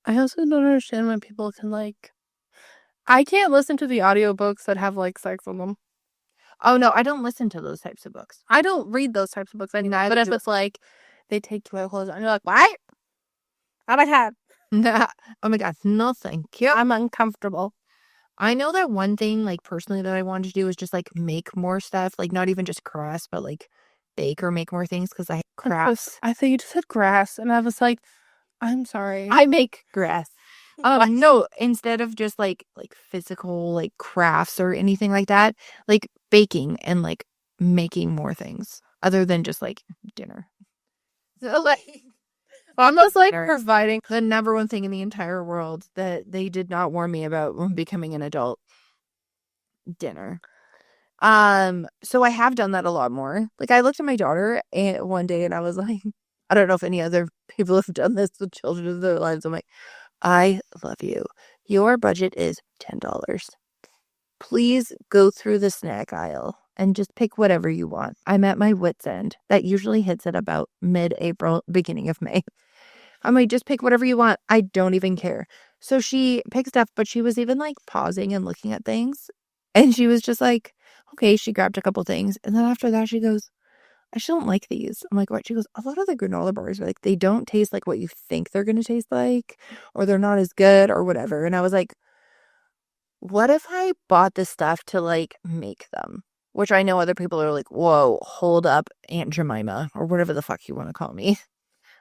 Speaker 1: I also don't understand when people can like I can't listen to the audiobooks that have like sex in them.
Speaker 2: Oh, no, I don't listen to those types of books.
Speaker 1: I don't read those types of books anymore.
Speaker 2: Neither
Speaker 1: But if
Speaker 2: do
Speaker 1: it's like they take your clothes on, and you're like, what? Oh my god,
Speaker 2: Oh my God, no, thank you.
Speaker 1: I'm uncomfortable.
Speaker 2: I know that one thing, like personally, that I wanted to do is just like make more stuff, like not even just crafts, but like bake or make more things because I crafts.
Speaker 1: I thought you just said grass, and I was like, I'm sorry.
Speaker 2: I make grass.
Speaker 1: What?
Speaker 2: No, instead of just like physical like crafts or anything like that, like baking and like making more things other than just like dinner. So like
Speaker 1: Almost like
Speaker 2: dinner,
Speaker 1: providing.
Speaker 2: the number one thing in the entire world that they did not warn me about when becoming an adult, dinner. So I have done that a lot more. Like I looked at my daughter one day and I was like, I don't know if any other people have done this with children in their lives. I'm like, I love you. Your budget is $10. Please go through the snack aisle and just pick whatever you want. I'm at my wit's end. That usually hits at about mid-April, beginning of May. I'm like, just pick whatever you want. I don't even care. So she picked stuff, but she was even like pausing and looking at things. And she was just like, okay, she grabbed a couple things. And then after that, she goes, I still don't like these. I'm like, what? She goes, a lot of the granola bars are like, they don't taste like what you think they're going to taste like, or they're not as good, or whatever. And I was like, what if I bought this stuff to like make them? Which I know other people are like, whoa, hold up, Aunt Jemima, or whatever the fuck you want to call me.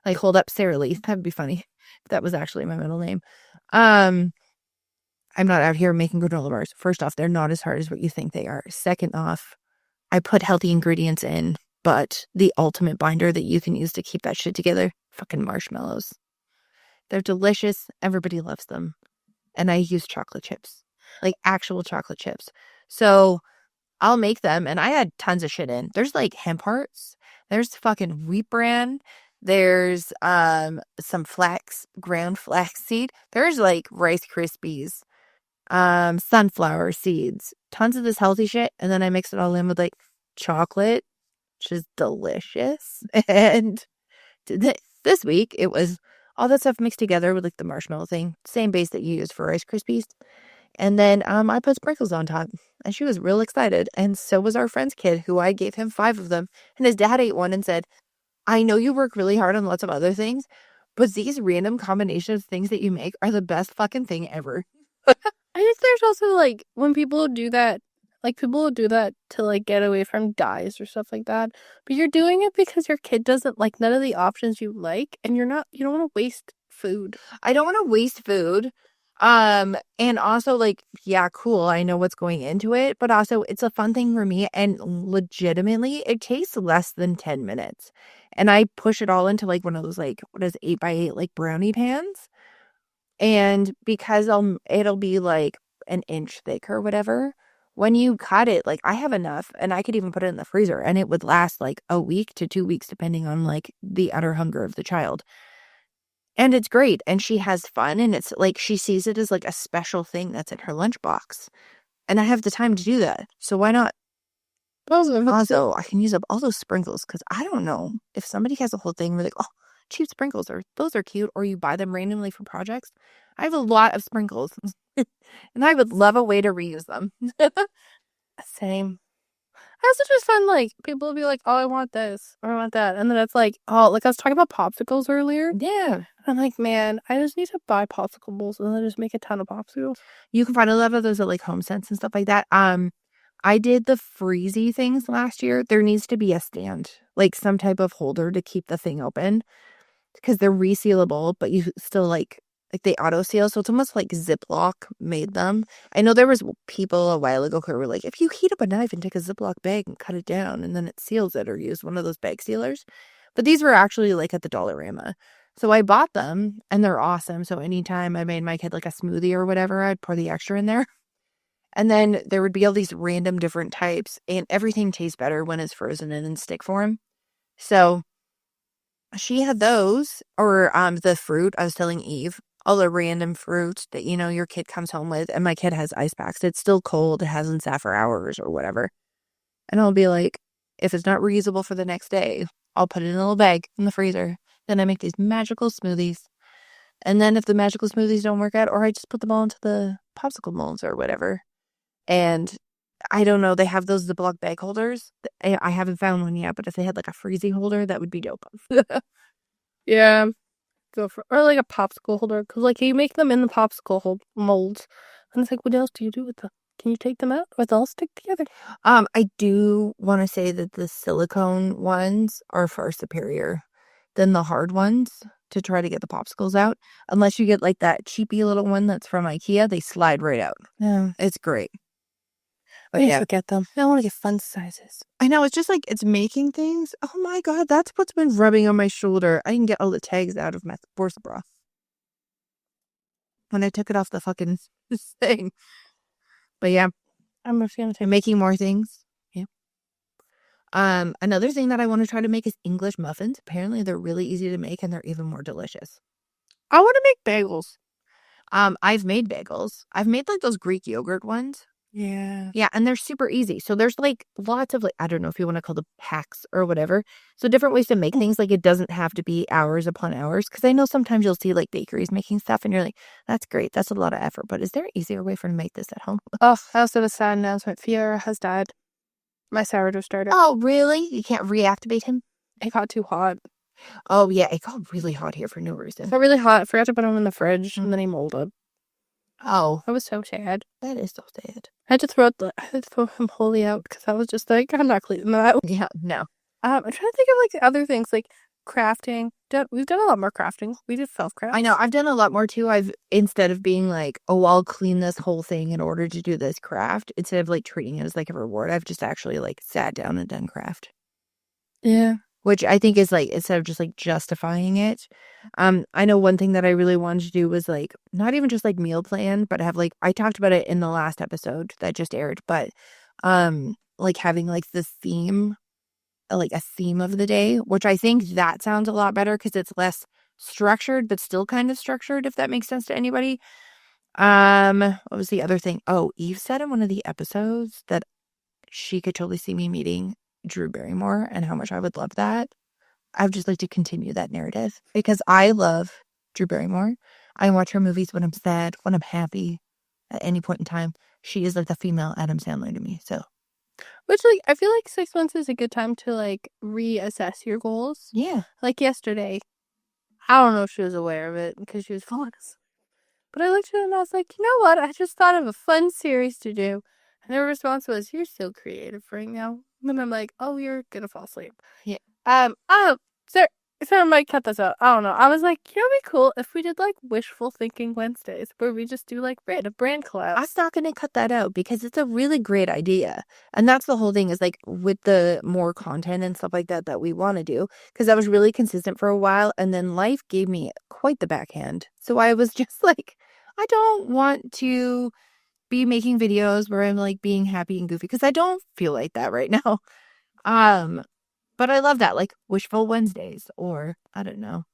Speaker 2: Like, hold up, Sara Eve. That'd be funny if that was actually my middle name. I'm not out here making granola bars. First off, they're not as hard as what you think they are. Second off, I put healthy ingredients in, but the ultimate binder that you can use to keep that shit together, fucking marshmallows. They're delicious. Everybody loves them. And I use chocolate chips, like actual chocolate chips. So I'll make them, and I had tons of shit in. There's like hemp hearts. There's fucking wheat bran. There's some ground flax seed. There's like Rice Krispies, sunflower seeds, tons of this healthy shit, and then I mix it all in with like chocolate, which is delicious. And this week it was all that stuff mixed together with like the marshmallow thing, same base that you use for Rice Krispies. And then I put sprinkles on top, and she was real excited. And so was our friend's kid, who I gave him 5 of them. And his dad ate one and said, I know you work really hard on lots of other things, but these random combinations of things that you make are the best fucking thing ever.
Speaker 1: I think there's also like when people do that, like people will do that to like get away from dyes or stuff like that. But you're doing it because your kid doesn't like none of the options you like, and you don't want to waste food.
Speaker 2: I don't want to waste food. And also like, yeah, cool. I know what's going into it, but also it's a fun thing for me. And legitimately, it takes less than 10 minutes. And I push it all into like one of those like, what is 8x8 like brownie pans. And because it'll be like an inch thick or whatever. When you cut it, like I have enough, and I could even put it in the freezer, and it would last like a week to 2 weeks, depending on like the utter hunger of the child. And it's great, and she has fun, and it's like she sees it as like a special thing that's in her lunchbox. And I have the time to do that, so why not? Also, I can use up all those sprinkles because I don't know if somebody has a whole thing where like, oh, cheap sprinkles, or those are cute, or you buy them randomly for projects. I have a lot of sprinkles, and I would love a way to reuse them.
Speaker 1: Same. I also just find like people will be like, "Oh, I want this or I want that," and then it's like, "Oh, like I was talking about popsicles earlier."
Speaker 2: Yeah.
Speaker 1: I'm like, man, I just need to buy popsicle bowls and then just make a ton of popsicles.
Speaker 2: You can find a lot of those at like Home Sense and stuff like that. I did the freezy things last year. There needs to be a stand, like some type of holder to keep the thing open because they're resealable, but you still like like they auto seal, so it's almost like Ziploc made them. I know there was people a while ago who were like, if you heat up a knife and take a Ziploc bag and cut it down and then it seals it, or use one of those bag sealers. But these were actually like at the Dollarama. So I bought them and they're awesome. So anytime I made my kid like a smoothie or whatever, I'd pour the extra in there. And then there would be all these random different types, and everything tastes better when it's frozen and in stick form. So she had those, or the fruit. I was telling Eve, all the random fruit that, you know, your kid comes home with, and my kid has ice packs. It's still cold. It hasn't sat for hours or whatever. And I'll be like, if it's not reusable for the next day, I'll put it in a little bag in the freezer. Then I make these magical smoothies. And then if the magical smoothies don't work out, or I just put them all into the popsicle molds or whatever. And I don't know, they have those Ziploc bag holders. I haven't found one yet, but if they had like a freezy holder, that would be dope.
Speaker 1: Yeah, go for, or like a popsicle holder, because like you make them in the popsicle molds, and it's like, what else do you do with them? Can you take them out, or they'll stick together?
Speaker 2: I do want to say that the silicone ones are far superior than the hard ones to try to get the popsicles out. Unless you get like that cheapy little one that's from IKEA, they slide right out.
Speaker 1: Yeah,
Speaker 2: It's great. But
Speaker 1: I
Speaker 2: yeah,
Speaker 1: forget them. I want to get fun sizes.
Speaker 2: I know, it's just like it's making things. Oh my God, that's what's been rubbing on my shoulder. I didn't get all the tags out of my sports bra when I took it off the fucking thing. But yeah,
Speaker 1: I'm just gonna
Speaker 2: I'm
Speaker 1: take.
Speaker 2: making more things. Yeah. Another thing that I want to try to make is English muffins. Apparently they're really easy to make and they're even more delicious.
Speaker 1: I want to make bagels.
Speaker 2: I've made bagels. I've made like those Greek yogurt ones.
Speaker 1: Yeah.
Speaker 2: Yeah, and they're super easy. So there's like lots of like, I don't know if you want to call them hacks or whatever. So different ways to make things. Like it doesn't have to be hours upon hours. Because I know sometimes you'll see like bakeries making stuff and you're like, that's great. That's a lot of effort. But is there an easier way for me to make this at home?
Speaker 1: Oh, I also had a sad announcement. Fiora has died. My sourdough starter.
Speaker 2: Oh, really? You can't reactivate him?
Speaker 1: It got too hot.
Speaker 2: Oh, yeah. It got really hot here for no reason.
Speaker 1: It got really hot. I forgot to put him in the fridge, and then he molded.
Speaker 2: Oh,
Speaker 1: I was so sad.
Speaker 2: that is so sad.
Speaker 1: I had to throw him wholly out because I was just like, I'm not cleaning that.
Speaker 2: Yeah, no.
Speaker 1: I'm trying to think of like the other things like crafting. We've done a lot more crafting. We did self craft.
Speaker 2: I know. I've done a lot more too. Instead of being like, oh, I'll clean this whole thing in order to do this craft, instead of like treating it as like a reward, I've just actually like sat down and done craft.
Speaker 1: Yeah.
Speaker 2: Which I think is like, instead of just like justifying it. I know one thing that I really wanted to do was like, not even just like meal plan, but have like, I talked about it in the last episode that just aired, but like having like the theme, like a theme of the day, which I think that sounds a lot better because it's less structured, but still kind of structured, if that makes sense to anybody. What was the other thing? Oh, Eve said in one of the episodes that she could totally see me meeting Drew Barrymore and how much I would love that. I would just like to continue that narrative because I love Drew Barrymore. I watch her movies when I'm sad, when I'm happy, at any point in time. She is like the female Adam Sandler to me. So,
Speaker 1: Which like I feel like 6 months is a good time to like reassess your goals.
Speaker 2: yeah.
Speaker 1: Like yesterday, I don't know if she was aware of it because she was falling asleep. But I looked at it and I was like, you know what? I just thought of a fun series to do. And her response was, you're so creative right now. And I'm like, oh, you're gonna fall asleep.
Speaker 2: Yeah.
Speaker 1: Oh, Sarah might cut this out. I don't know. I was like, you know, it'd be cool if we did like wishful thinking Wednesdays where we just do like random brand collabs.
Speaker 2: I'm not going to cut that out because it's a really great idea. And that's the whole thing is like with the more content and stuff like that we want to do. Because I was really consistent for a while. And then life gave me quite the backhand. So I was just like, I don't want to be making videos where I'm like being happy and goofy because I don't feel like that right now. But I love that, like wishful Wednesdays, or I don't know.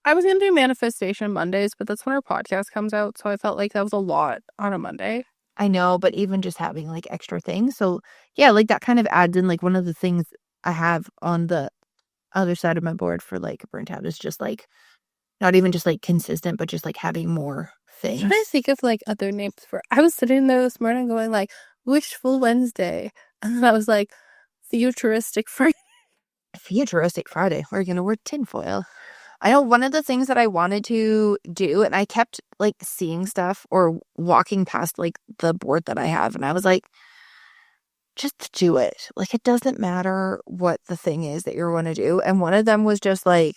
Speaker 1: I was gonna do manifestation Mondays, but that's when our podcast comes out, so I felt like that was a lot on a Monday.
Speaker 2: I know, but even just having like extra things. So yeah, like that kind of adds in like one of the things I have on the other side of my board for like Burnt Out is just like not even just like consistent, but just like having more things.
Speaker 1: I'm trying to think of like other names for. I was sitting there this morning going like wishful Wednesday, and then I was like futuristic Friday.
Speaker 2: Futuristic Friday. We're gonna wear tinfoil. I know one of the things that I wanted to do, and I kept like seeing stuff or walking past like the board that I have, and I was like, just do it. Like it doesn't matter what the thing is that you're going to do. And one of them was just like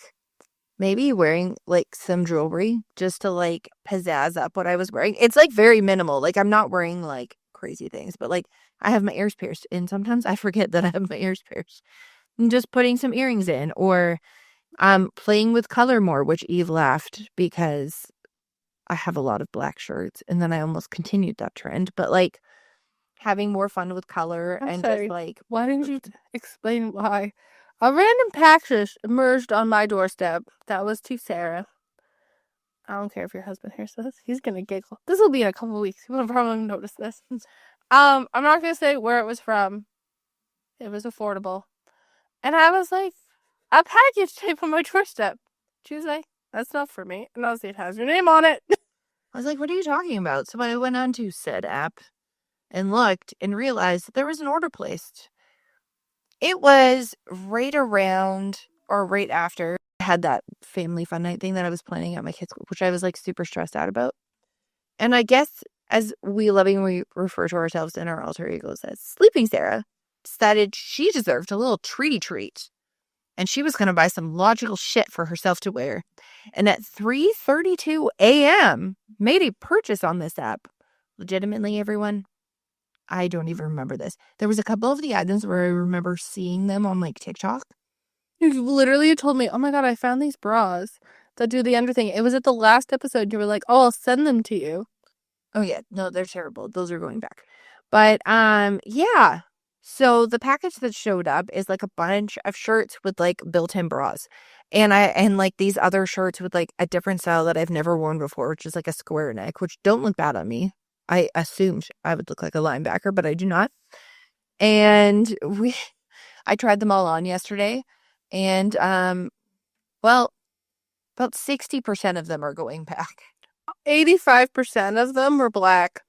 Speaker 2: maybe wearing like some jewelry just to like pizzazz up what I was wearing. It's like very minimal. Like I'm not wearing like crazy things, but like I have my ears pierced and sometimes I forget that I have my ears pierced. And just putting some earrings in or playing with color more, which Eve laughed because I have a lot of black shirts and then I almost continued that trend, but like having more fun with color
Speaker 1: I'm
Speaker 2: and just
Speaker 1: sorry.
Speaker 2: like
Speaker 1: Why didn't you explain why? A random package emerged on my doorstep. That was to Sarah. I don't care if your husband hears this. He's gonna giggle. This will be in a couple weeks. He will probably notice this. I'm not gonna say where it was from. It was affordable. And I was like, a package came on my doorstep. She was like, that's not for me. And I was like, it has your name on it.
Speaker 2: I was like, what are you talking about? So I went onto said app and looked and realized that there was an order placed. It was right around or right after I had that family fun night thing that I was planning at my kids' school, which I was like super stressed out about. And I guess as we lovingly refer to ourselves in our alter egos as Sleeping Sarah, decided she deserved a little treaty treat. And she was going to buy some logical shit for herself to wear. And at 3:32 a.m., made a purchase on this app. Legitimately, everyone, I don't even remember this. There was a couple of the items where I remember seeing them on like TikTok.
Speaker 1: You literally told me, oh my god, I found these bras that do the under thing. It was at the last episode. You were like, oh, I'll send them to you.
Speaker 2: Oh yeah, no, they're terrible. Those are going back. But yeah. So the package that showed up is like a bunch of shirts with like built-in bras. And like these other shirts with like a different style that I've never worn before, which is like a square neck, which don't look bad on me. I assumed I would look like a linebacker, but I do not. And I tried them all on yesterday, and well, about 60% of them are going back.
Speaker 1: 85% of them were black.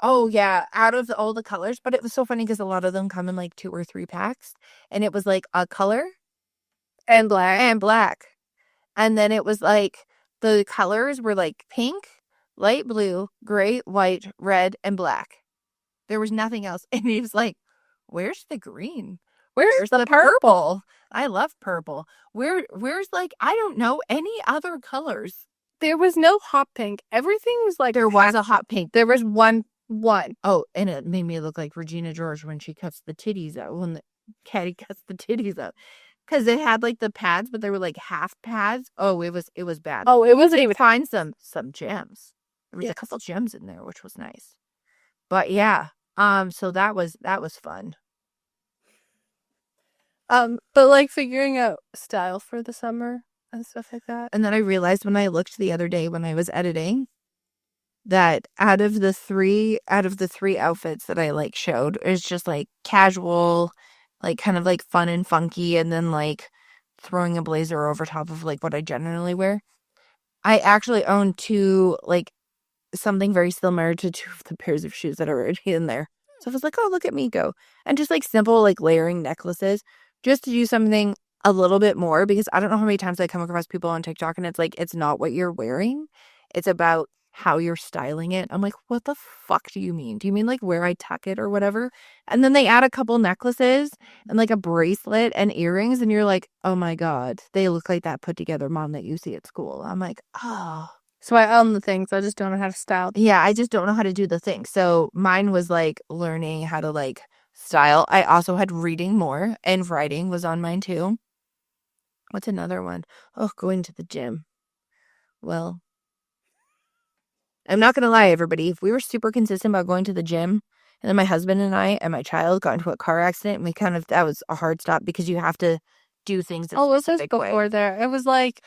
Speaker 2: Oh yeah, out of all the colors, but it was so funny because a lot of them come in like 2 or 3 packs, and it was like a color
Speaker 1: And black.
Speaker 2: and black. And then it was like the colors were like pink, light blue, gray, white, red, and black. There was nothing else. And he was like, "Where's the green?
Speaker 1: Where's
Speaker 2: Where's
Speaker 1: the
Speaker 2: the
Speaker 1: purple?
Speaker 2: purple? I love purple. Where's like I don't know any other colors."
Speaker 1: There was no hot pink. Everything was like
Speaker 2: There was a hot pink.
Speaker 1: there was one.
Speaker 2: Oh, and it made me look like Regina George when she cuts the titties out, when the caddy cuts the titties out. Because it had like the pads, but they were like half pads. Oh, it was bad.
Speaker 1: Oh, it wasn't
Speaker 2: They
Speaker 1: even.
Speaker 2: find some gems. There was
Speaker 1: Yes.
Speaker 2: a couple gems in there, which was nice. But yeah, so that was fun.
Speaker 1: But like figuring out style for the summer and stuff like that.
Speaker 2: And then I realized when I looked the other day when I was editing that out of the three outfits that I like showed, it's just like casual, like kind of like fun and funky, and then like throwing a blazer over top of like what I generally wear. I actually own two, like something very similar to two of the pairs of shoes that are already in there. So I was like, oh, look at me go. And just like simple, like layering necklaces, just to do something a little bit more, because I don't know how many times I come across people on TikTok and it's like, it's not what you're wearing. It's about how you're styling it. I'm like, what the fuck do you mean? Do you mean like where I tuck it or whatever? And then they add a couple necklaces and like a bracelet and earrings. And you're like, oh my God, they look like that put together mom that you see at school. I'm like, oh.
Speaker 1: So I own the things. I just don't know how to style them.
Speaker 2: Yeah, I just don't know how to do the thing. So mine was like learning how to like style. I also had reading more, and writing was on mine too. What's another one? Oh, going to the gym. Well, I'm not gonna lie, everybody. If we were super consistent about going to the gym, and then my husband and I and my child got into a car accident, and we kind of that was a hard stop because you have to do things a
Speaker 1: Oh, this was
Speaker 2: specific way.
Speaker 1: before there. It was like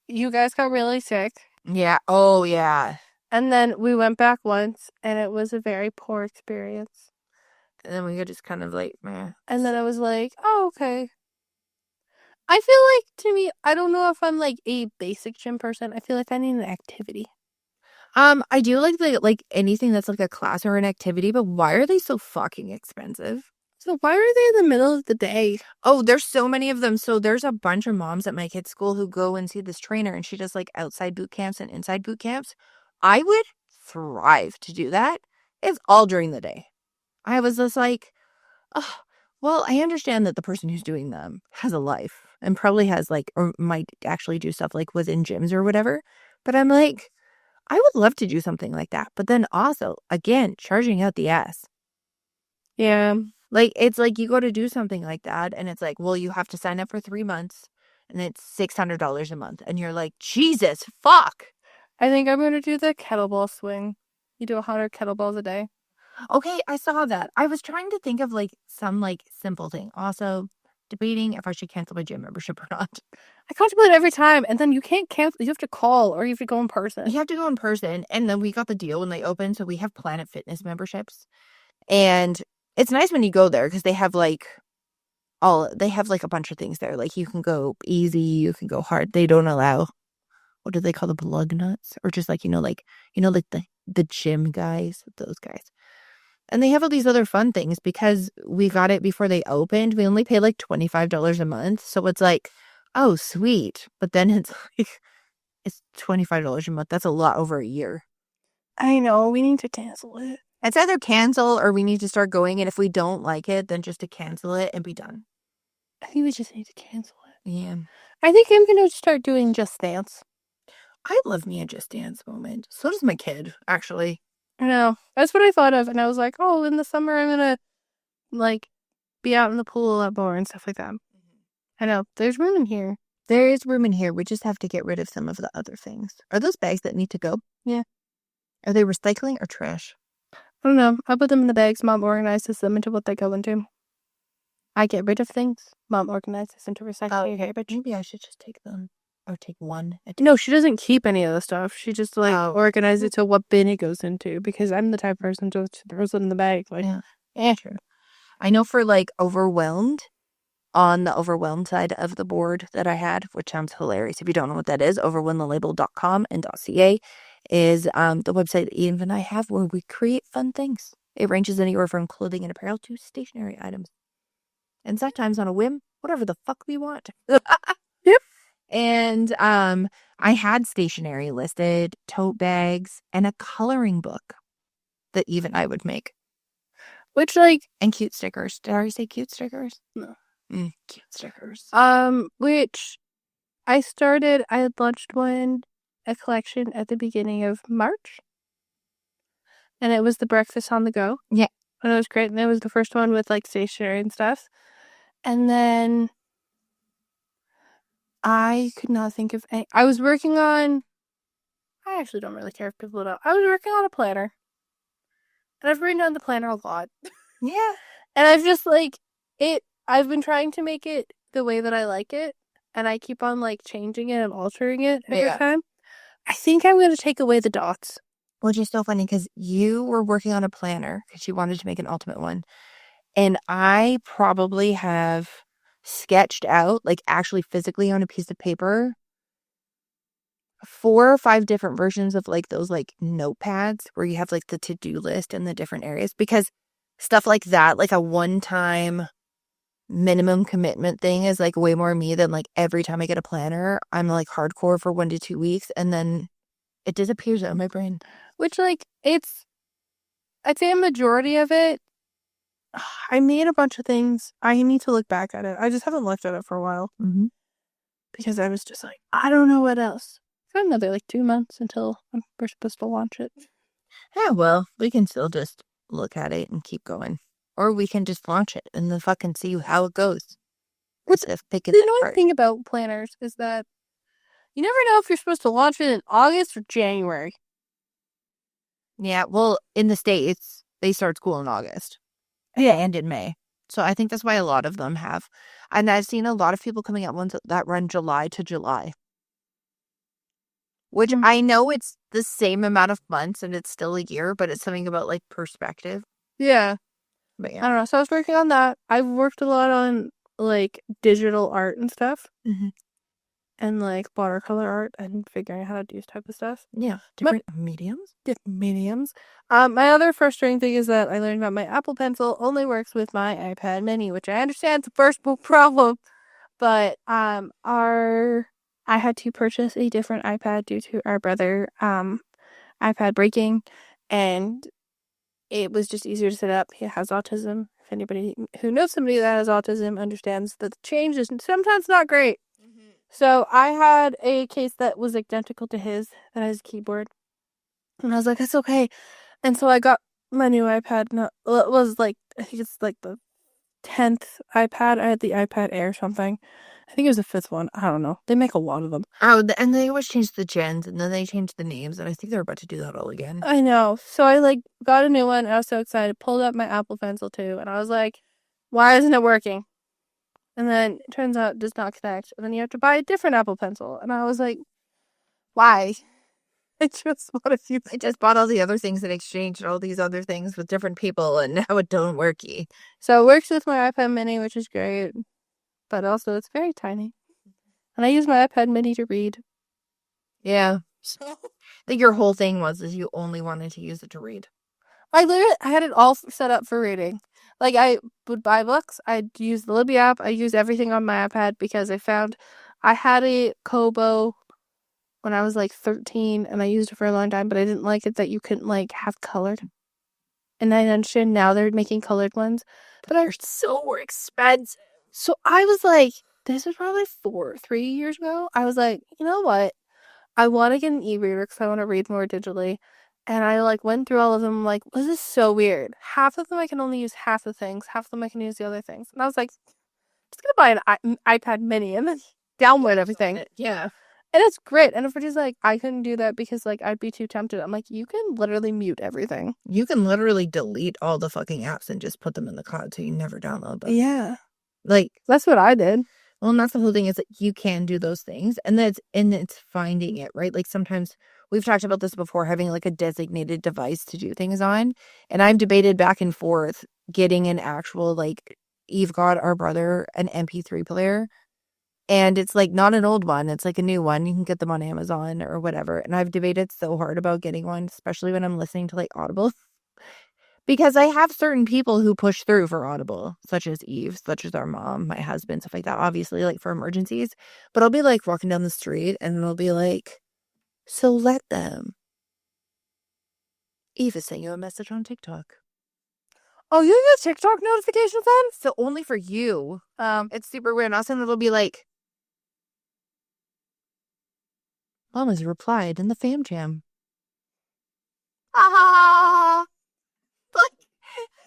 Speaker 1: you guys got really sick.
Speaker 2: Yeah. Oh, yeah.
Speaker 1: And then we went back once and it was a very poor experience.
Speaker 2: And then we could just kind of like, meh.
Speaker 1: And then I was like, oh, okay. I feel like to me, I don't know if I'm like a basic gym person. I feel like I need an activity.
Speaker 2: I do like anything that's like a class or an activity, but why are they so fucking expensive?
Speaker 1: So why are they in the middle of the day?
Speaker 2: Oh, there's so many of them. So there's a bunch of moms at my kids' school who go and see this trainer, and she does like outside boot camps and inside boot camps. I would thrive to do that. It's all during the day. I was just like, oh, well, I understand that the person who's doing them has a life and probably has like, or might actually do stuff like within gyms or whatever. But I'm like, I would love to do something like that. But then also, again, charging out the ass.
Speaker 1: Yeah.
Speaker 2: Like, it's like you go to do something like that, and it's like, well, you have to sign up for 3 months, and it's $600 a month. And you're like, Jesus, fuck.
Speaker 1: I think I'm going to do the kettlebell swing. You do 100 kettlebells a day.
Speaker 2: Okay, I saw that. I was trying to think of like some like simple thing. Also, debating if I should cancel my gym membership or not.
Speaker 1: I contemplate every time, and then you can't cancel. You have to call or you have to go in person.
Speaker 2: You have to go in person, and then we got the deal when they opened, so we have Planet Fitness memberships. And it's nice when you go there because they have like a bunch of things there. Like you can go easy, you can go hard. They don't allow, what do they call the plug nuts? Or just like, like the gym guys, those guys. And they have all these other fun things because we got it before they opened. We only pay like $25 a month. So it's like, oh, sweet. But then it's like, it's $25 a month. That's a lot over a year.
Speaker 1: I know. We need to cancel it.
Speaker 2: It's either cancel or we need to start going. And if we don't like it, then just to cancel it and be done.
Speaker 1: I think we just need to cancel it.
Speaker 2: Yeah.
Speaker 1: I think I'm going to start doing Just Dance.
Speaker 2: I love me a Just Dance moment. So does my kid, actually.
Speaker 1: I know. That's what I thought of. And I was like, oh, in the summer, I'm going to, like, be out in the pool a lot more and stuff like that. I know. There's room in here.
Speaker 2: There is room in here. We just have to get rid of some of the other things. Are those bags that need to go?
Speaker 1: Yeah.
Speaker 2: Are they recycling or trash?
Speaker 1: I don't know. I put them in the bags. Mom organizes them into what they go into. I get rid of things. Mom organizes into recycling garbage.
Speaker 2: Maybe I should just take them. Or take one.
Speaker 1: No, she doesn't keep any of the stuff. She just, organizes it to what bin it goes into. Because I'm the type of person to throw it in the bag. Like,
Speaker 2: yeah. True. I know for, like, overwhelmed, on the overwhelmed side of the board that I had, which sounds hilarious. If you don't know what that is, overwhelmthelabel.com and .ca is the website that Eve and I have where we create fun things. It ranges anywhere from clothing and apparel to stationery items. And sometimes on a whim, whatever the fuck we want.
Speaker 1: Yep.
Speaker 2: And I had stationery listed, tote bags, and a coloring book that Eve and I would make.
Speaker 1: Which, like...
Speaker 2: And cute stickers. Did I already say cute stickers?
Speaker 1: No.
Speaker 2: Cute stickers.
Speaker 1: Which I had launched a collection at the beginning of March. And it was the breakfast on the go.
Speaker 2: Yeah.
Speaker 1: And it was great. And it was the first one with, like, stationery and stuff. And then I could not think of any. I was working on... I actually don't really care if people know. I was working on a planner. And I've written on the planner a lot.
Speaker 2: Yeah.
Speaker 1: And I've just, like, I've been trying to make it the way that I like it. And I keep on, like, changing it and altering it every time. I think I'm going to take away the dots.
Speaker 2: Which is so funny because you were working on a planner because you wanted to make an ultimate one. And I probably have sketched out, like, actually physically on a piece of paper, 4 or 5 different versions of, like, those, like, notepads where you have, like, the to-do list and the different areas. Because stuff like that, like a one-time minimum commitment thing is, like, way more me than, like, every time I get a planner, I'm, like, hardcore for 1 to 2 weeks. And then it disappears out of my brain.
Speaker 1: Which, like, I'd say a majority of it, I made a bunch of things. I need to look back at it. I just haven't looked at it for a while.
Speaker 2: Mm-hmm.
Speaker 1: Because I was just like, I don't know what else. Got another, like, 2 months until we're supposed to launch it.
Speaker 2: Yeah, well, we can still just look at it and keep going. Or we can just launch it and then fucking see how it goes.
Speaker 1: The annoying thing about planners is that you never know if you're supposed to launch it in August or January.
Speaker 2: Yeah, well, in the States, they start school in August. Yeah, and in May. So I think that's why a lot of them have. And I've seen a lot of people coming out ones that run July to July. Which I know it's the same amount of months and it's still a year, but it's something about, like, perspective.
Speaker 1: Yeah.
Speaker 2: But yeah.
Speaker 1: I don't know. So I was working on that. I've worked a lot on, like, digital art and stuff.
Speaker 2: Mm-hmm.
Speaker 1: And, like, watercolor art and figuring out how to do this type of stuff.
Speaker 2: Yeah. Different mediums.
Speaker 1: My other frustrating thing is that I learned that my Apple Pencil only works with my iPad Mini, which I understand is the first problem. But I had to purchase a different iPad due to our brother iPad breaking, and it was just easier to set up. He has autism. If anybody who knows somebody that has autism understands that the change is sometimes not great. Mm-hmm. So I had a case that was identical to his that has a keyboard. And I was like, it's okay. And so I got my new iPad. No, well, it was like, I think it's like the 10th iPad. I had the iPad Air or something. I think it was the 5th one. I don't know. They make a lot of them.
Speaker 2: Oh, and they always change the gens, and then they change the names, and I think they're about to do that all again.
Speaker 1: I know. So I like got a new one. And I was so excited. Pulled up my Apple Pencil too, and I was like, why isn't it working? And then it turns out it does not connect. And then you have to buy a different Apple Pencil. And I was like, why? I just bought a few.
Speaker 2: I just bought all the other things and exchanged all these other things with different people, and now it don't worky.
Speaker 1: So it works with my iPad mini, which is great. But also it's very tiny. And I use my iPad mini to read.
Speaker 2: Yeah. So like your whole thing was you only wanted to use it to read.
Speaker 1: I had it all set up for reading. Like I would buy books. I'd use the Libby app. I use everything on my iPad because I found I had a Kobo when I was like 13 and I used it for a long time, but I didn't like it that you couldn't like have colored. And I understand now they're making colored ones, but they're so expensive. So I was like, this was probably 3 years ago. I was like, you know what? I want to get an e-reader because I want to read more digitally. And I like went through all of them. Like, this is so weird. Half of them I can only use half the things. Half of them I can use the other things. And I was like, just gonna buy an iPad mini and then download everything.
Speaker 2: Yeah.
Speaker 1: And it's great. And if it's like, I couldn't do that because like I'd be too tempted. I'm like, you can literally mute everything.
Speaker 2: You can literally delete all the fucking apps and just put them in the cloud so you never download them.
Speaker 1: Yeah.
Speaker 2: Like
Speaker 1: that's what I did.
Speaker 2: Well, and that's the whole thing is that you can do those things and it's finding it, right? Like sometimes we've talked about this before, having like a designated device to do things on. And I've debated back and forth getting an actual like Eve got our brother an MP3 player. And it's like not an old one. It's like a new one. You can get them on Amazon or whatever. And I've debated so hard about getting one, especially when I'm listening to like Audible. Because I have certain people who push through for Audible, such as Eve, such as our mom, my husband, stuff like that. Obviously, like for emergencies. But I'll be like walking down the street and it'll be like, so let them. Eve is sending you a message on TikTok.
Speaker 1: Oh, you use TikTok notifications then?
Speaker 2: So only for you. It's super weird. And all of a sudden it'll be like, Mom has replied in the fam jam. Ah, like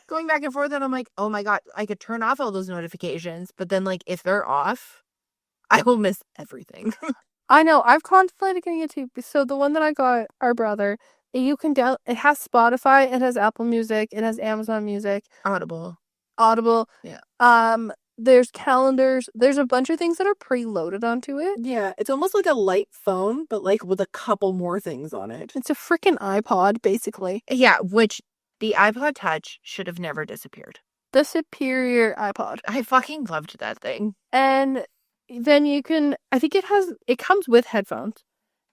Speaker 2: going back and forth, and I'm like, oh my God, I could turn off all those notifications, but then like if they're off, I will miss everything.
Speaker 1: I know. I've contemplated getting it too. So the one that I got, our brother, you can it has Spotify, it has Apple Music, it has Amazon Music,
Speaker 2: Audible.
Speaker 1: Yeah. There's calendars. There's a bunch of things that are preloaded onto it.
Speaker 3: Yeah, it's almost like a light phone, but like with a couple more things on it.
Speaker 1: It's a freaking iPod, basically.
Speaker 2: Yeah, which the iPod Touch should have never disappeared.
Speaker 1: The superior iPod.
Speaker 2: I fucking loved that thing.
Speaker 1: And then you can, I think it comes with headphones.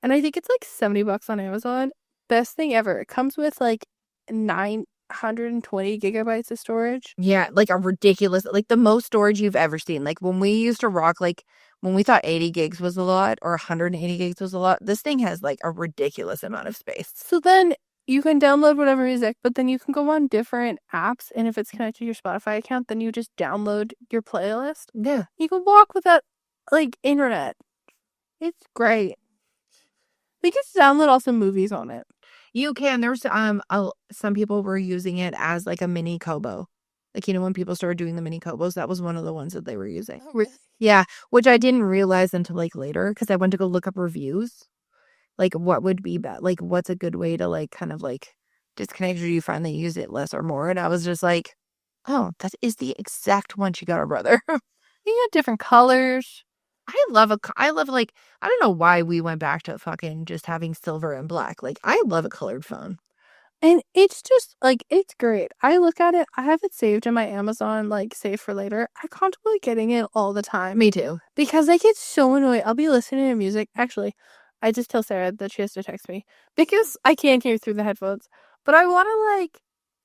Speaker 1: And I think it's like $70 on Amazon. Best thing ever. It comes with like 920 gigabytes of storage.
Speaker 2: Yeah, like a ridiculous, like the most storage you've ever seen. Like when we used to rock, like when we thought 80 gigs was a lot or 180 gigs was a lot, this thing has like a ridiculous amount of space.
Speaker 1: So then you can download whatever music, but then you can go on different apps. And if it's connected to your Spotify account, then you just download your playlist.
Speaker 2: Yeah.
Speaker 1: You can walk without like internet. It's great. We can download also movies on it.
Speaker 2: You can. There's some people were using it as like a mini Kobo. Like, you know, when people started doing the mini Kobos, that was one of the ones that they were using.
Speaker 1: Oh, really?
Speaker 2: Yeah, which I didn't realize until like later because I went to go look up reviews. Like what would be bad? Like what's a good way to like kind of like disconnect or do you find they use it less or more? And I was just like, oh, that is the exact one she got her brother.
Speaker 1: You got different colors.
Speaker 2: I love like, I don't know why we went back to fucking just having silver and black. Like, I love a colored phone.
Speaker 1: And it's just, like, it's great. I look at it. I have it saved in my Amazon, like, save for later. I contemplate getting it all the time.
Speaker 2: Me too.
Speaker 1: Because I get so annoyed. I'll be listening to music. Actually, I just tell Sarah that she has to text me. Because I can't hear through the headphones. But I want to, like,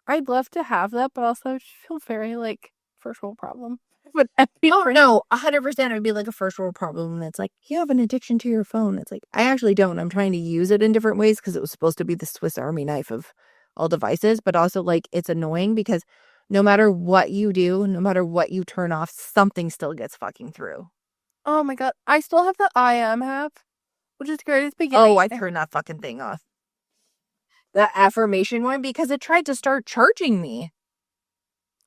Speaker 1: I'd love to have that, but also I feel very, like, first world problem.
Speaker 2: But oh no, 100% it would be like a first world problem. And it's like, you have an addiction to your phone. It's like, I actually don't. I'm trying to use it in different ways because it was supposed to be the Swiss Army knife of all devices. But also, like, it's annoying because No matter what you do, no matter what you turn off, something still gets fucking through.
Speaker 1: Oh my god. I still have the I am app, which is great at the beginning.
Speaker 2: Oh, I turned that fucking thing off. The affirmation one, because it tried to start charging me.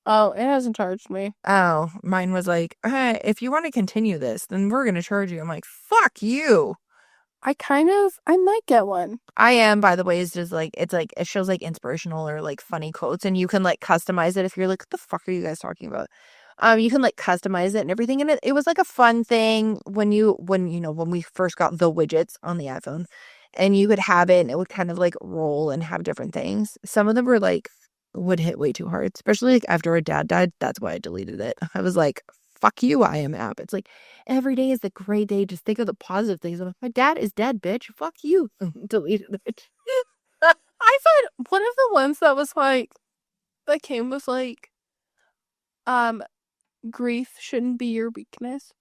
Speaker 1: Oh, it hasn't charged me.
Speaker 2: Oh, mine was like, if you want to continue this, then we're going to charge you. I'm like, fuck you.
Speaker 1: I might get one.
Speaker 2: I am, by the way, is just like, it's like, it shows like inspirational or like funny quotes, and you can like customize it if you're like, what the fuck are you guys talking about? You can like customize it and everything. And it was like a fun thing when we first got the widgets on the iPhone, and you could have it and it would kind of like roll and have different things. Some of them were like, would hit way too hard, especially like after our dad died. That's why I deleted it. I was like, fuck you, I am app. It's like, every day is a great day. Just think of the positive things. I'm like, my dad is dead, bitch. Fuck you. Deleted it.
Speaker 1: I find one of the ones that was like, that came with like, grief shouldn't be your weakness.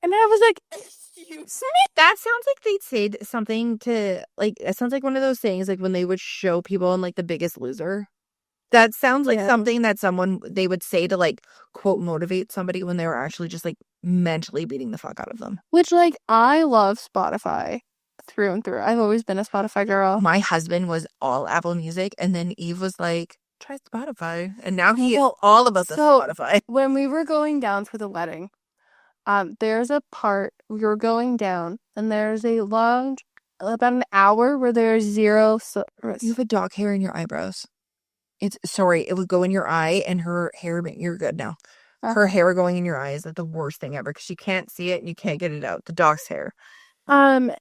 Speaker 1: And I was like, excuse me?
Speaker 2: That sounds like they'd say something to, like, it sounds like one of those things, like when they would show people in like The Biggest Loser. That sounds like something that they would say to like, quote, motivate somebody when they were actually just like mentally beating the fuck out of them.
Speaker 1: Which, like, I love Spotify through and through. I've always been a Spotify girl.
Speaker 2: My husband was all Apple Music, and then Eve was like, try Spotify. And now he is all about the Spotify.
Speaker 1: When we were going down for the wedding, there's a part we were going down, and there's a long, about an hour where there's zero service.
Speaker 2: You have a dog hair in your eyebrows. It would go in your eye, and her hair, you're good now. Her hair going in your eye is like the worst thing ever, because you can't see it and you can't get it out. The dog's hair.
Speaker 1: And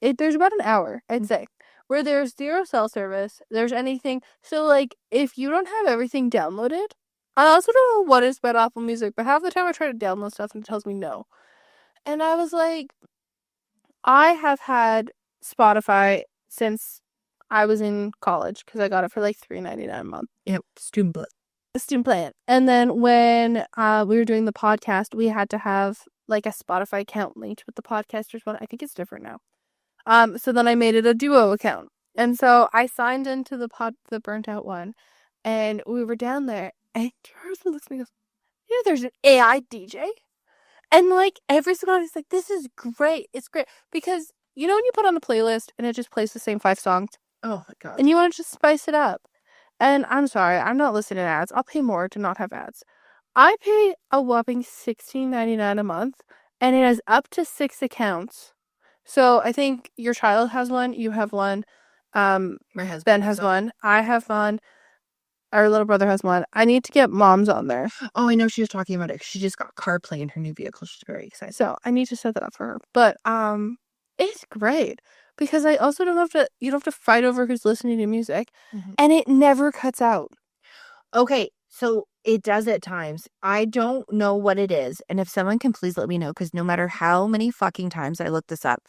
Speaker 1: there's about an hour, I'd say, where there's zero cell service, there's anything. So, like, if you don't have everything downloaded, I also don't know what is about Apple Music, but half the time I try to download stuff and it tells me no. And I was like, I have had Spotify since I was in college, because I got it for like $3.99 a month.
Speaker 2: Yep, student
Speaker 1: plan. And then when we were doing the podcast, we had to have like a Spotify account linked with the podcasters one. I think it's different now. So then I made it a duo account. And so I signed into the Burnt Out one, and we were down there, and Charles looks at me and goes, you know, there's an AI DJ? And like every single time he's like, this is great. It's great. Because you know when you put on a playlist and it just plays the same 5 songs?
Speaker 2: Oh my god.
Speaker 1: And you want to just spice it up. And I'm sorry, I'm not listening to ads. I'll pay more to not have ads. I pay a whopping $16.99 a month, and it has up to 6 accounts. So I think your child has one, you have one, Ben has one, I have one, our little brother has one. I need to get mom's on there.
Speaker 2: Oh, I know she was talking about it. She just got CarPlay in her new vehicle. She's very excited.
Speaker 1: So I need to set that up for her. But it's great. Because I also you don't have to fight over who's listening to music. Mm-hmm. And it never cuts out.
Speaker 2: Okay, so it does at times. I don't know what it is. And if someone can please let me know, because no matter how many fucking times I look this up,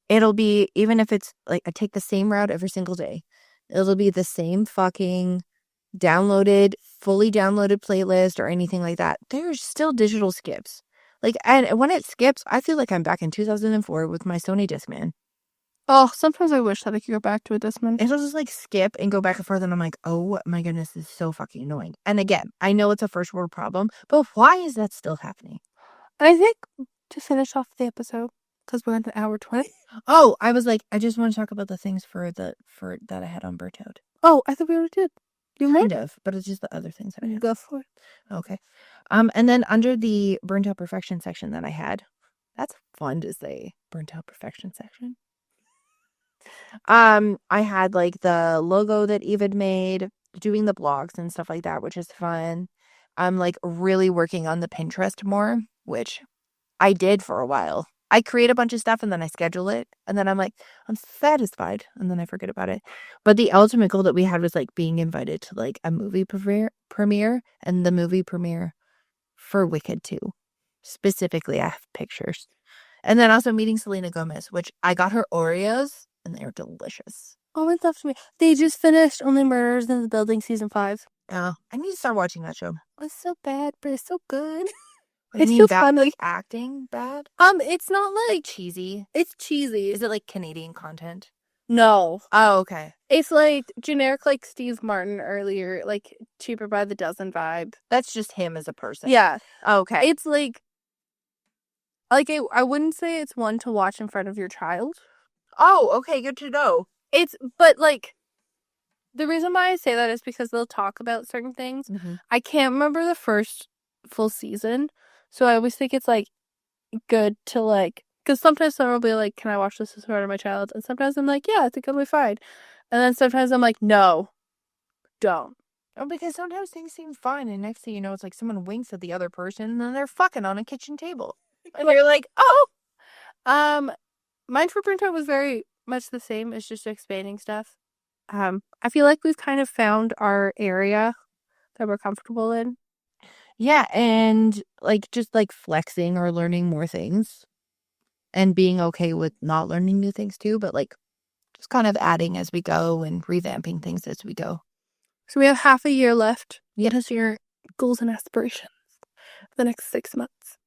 Speaker 2: it'll be, even if it's like I take the same route every single day, it'll be the same fucking fully downloaded playlist or anything like that. There's still digital skips. Like, and when it skips, I feel like I'm back in 2004 with my Sony Discman.
Speaker 1: Oh, sometimes I wish that I could go back to a Discman.
Speaker 2: It'll just like skip and go back and forth, and I'm like, oh my goodness, this is so fucking annoying. And again, I know it's a first world problem, but why is that still happening?
Speaker 1: And I think to finish off the episode, because we're at an hour 20.
Speaker 2: Oh, I was like, I just want to talk about the things that I had on Burnt Out.
Speaker 1: Oh, I thought we already did.
Speaker 2: Kind of, but it's just the other things that I had.
Speaker 1: Go for it.
Speaker 2: Okay. And then under the Burnt Out Perfection section that I had, that's fun to say, Burnt Out Perfection section. I had like the logo that Eve had made, doing the blogs and stuff like that, which is fun. I'm like really working on the Pinterest more, which I did for a while. I create a bunch of stuff and then I schedule it, and then I'm like, I'm satisfied, and then I forget about it. But the ultimate goal that we had was like being invited to like a movie premiere, and the movie premiere for Wicked 2. Specifically, I have pictures. And then also meeting Selena Gomez, which I got her Oreos, and they were delicious.
Speaker 1: Oh, it's left me. They just finished Only Murders in the Building season 5.
Speaker 2: Oh, I need to start watching that show.
Speaker 1: It's so bad, but it's so good.
Speaker 2: It's so fun. Like acting bad?
Speaker 1: It's not like
Speaker 2: cheesy.
Speaker 1: It's cheesy.
Speaker 2: Is it like Canadian content?
Speaker 1: No.
Speaker 2: Oh, okay.
Speaker 1: It's like generic, like Steve Martin earlier, like cheaper by the dozen vibe.
Speaker 2: That's just him as a person.
Speaker 1: Yeah.
Speaker 2: Okay.
Speaker 1: It's like I wouldn't say it's one to watch in front of your child.
Speaker 2: Oh, okay. Good to know.
Speaker 1: But like, the reason why I say that is because they'll talk about certain things.
Speaker 2: Mhm.
Speaker 1: I can't remember the first full season, so I always think it's like good to like, because sometimes someone will be like, "Can I watch this as part of my child?" And sometimes I'm like, "Yeah, I think it'll be fine," and then sometimes I'm like, "No, don't."
Speaker 2: Oh, because sometimes things seem fine, and next thing you know, it's like someone winks at the other person, and then they're fucking on a kitchen table. And you're like, oh!
Speaker 1: Mine for Burnt Out was very much the same. It's just expanding stuff. I feel like we've kind of found our area that we're comfortable in.
Speaker 2: Yeah, and like just like flexing or learning more things and being okay with not learning new things too, but like just kind of adding as we go and revamping things as we go.
Speaker 1: So we have half a year left.
Speaker 2: Yep.
Speaker 1: What is your goals and aspirations for the next 6 months?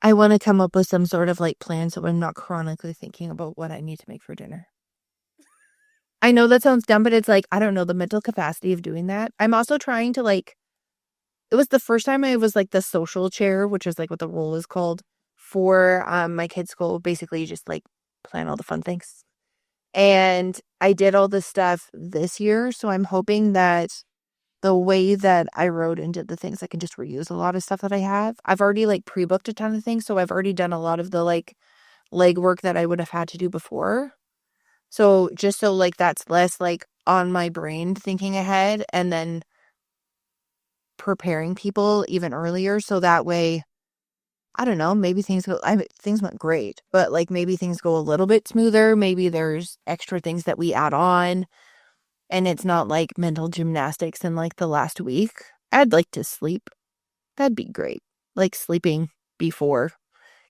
Speaker 2: I want to come up with some sort of like plan so I'm not chronically thinking about what I need to make for dinner. I know that sounds dumb, but it's like, I don't know, the mental capacity of doing that. I'm also trying to like, it was the first time I was like the social chair, which is like what the role is called for my kids' school. Basically, you just like plan all the fun things. And I did all this stuff this year. So I'm hoping that the way that I wrote and did the things, I can just reuse a lot of stuff that I have. I've already like pre-booked a ton of things. So I've already done a lot of the like legwork that I would have had to do before. So just so like that's less like on my brain thinking ahead and then preparing people even earlier. So that way, I don't know, maybe things went great, but like maybe things go a little bit smoother. Maybe there's extra things that we add on and it's not like mental gymnastics in like the last week. I'd like to sleep. That'd be great. Like sleeping before,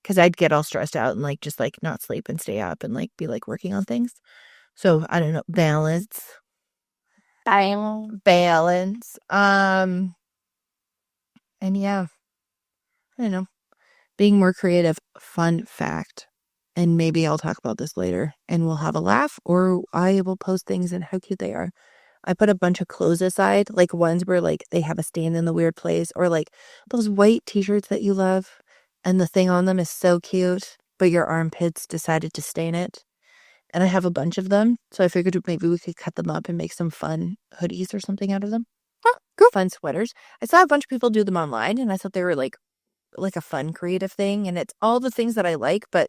Speaker 2: because I'd get all stressed out and like just like not sleep and stay up and like be like working on things. So I don't know, balance. Balance. And yeah, I don't know. Being more creative. Fun fact. And maybe I'll talk about this later and we'll have a laugh or I will post things and how cute they are. I put a bunch of clothes aside, like ones where like they have a stain in the weird place or like those white t-shirts that you love and the thing on them is so cute, but your armpits decided to stain it. And I have a bunch of them. So I figured maybe we could cut them up and make some fun hoodies or something out of them.
Speaker 1: Cool.
Speaker 2: Fun sweaters. I saw a bunch of people do them online and I thought they were like a fun creative thing. And it's all the things that I like, but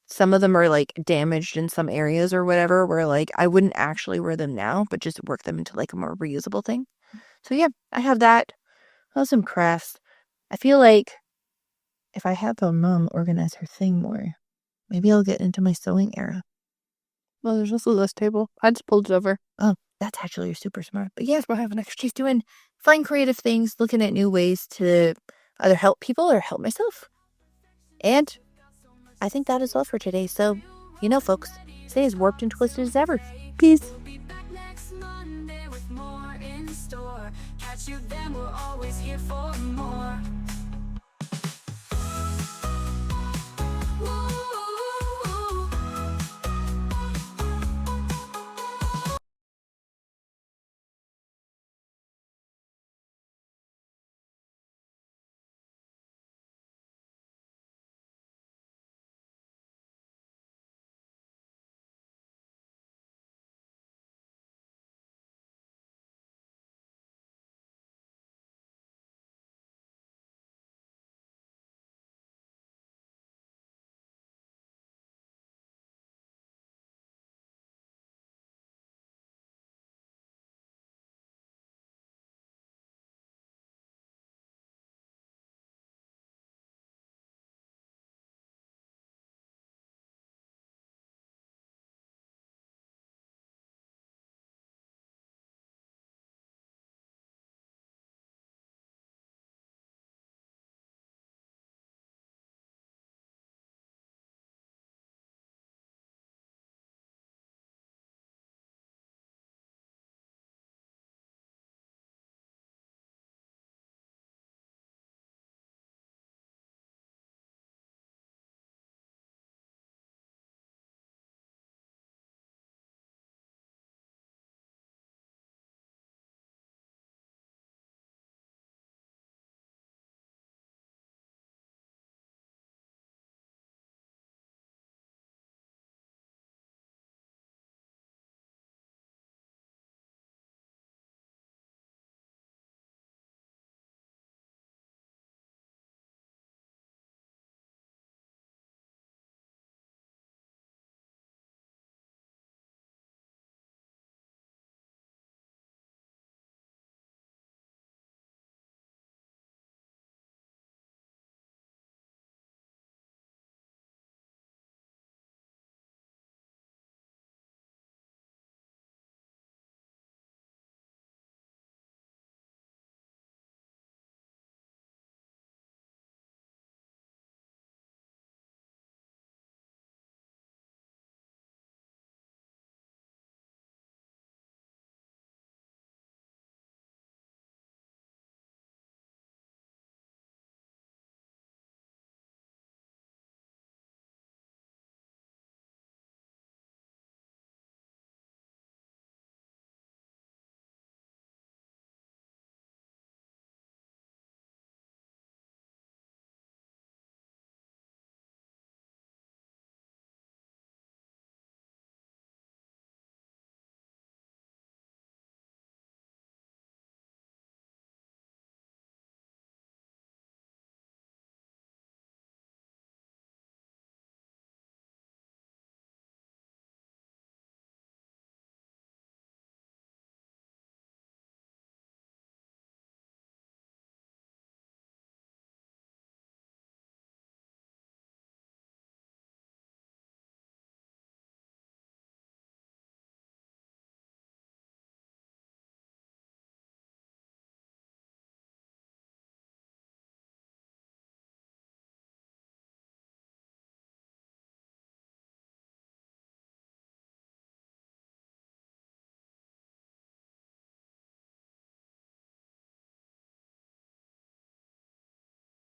Speaker 2: some of them are like damaged in some areas or whatever where like I wouldn't actually wear them now, but just work them into like a more reusable thing. So yeah, I have that. I have some crafts. I feel like if I have a mom organize her thing more, maybe I'll get into my sewing era.
Speaker 1: Well, there's also this table. I just pulled it over.
Speaker 2: Oh, that's actually super smart. But yes, we're having extra. She's doing fun, creative things, looking at new ways to either help people or help myself. And I think that is all for today. So, you know, folks, stay as warped and twisted as ever. Peace. Catch you then, we're always here for more.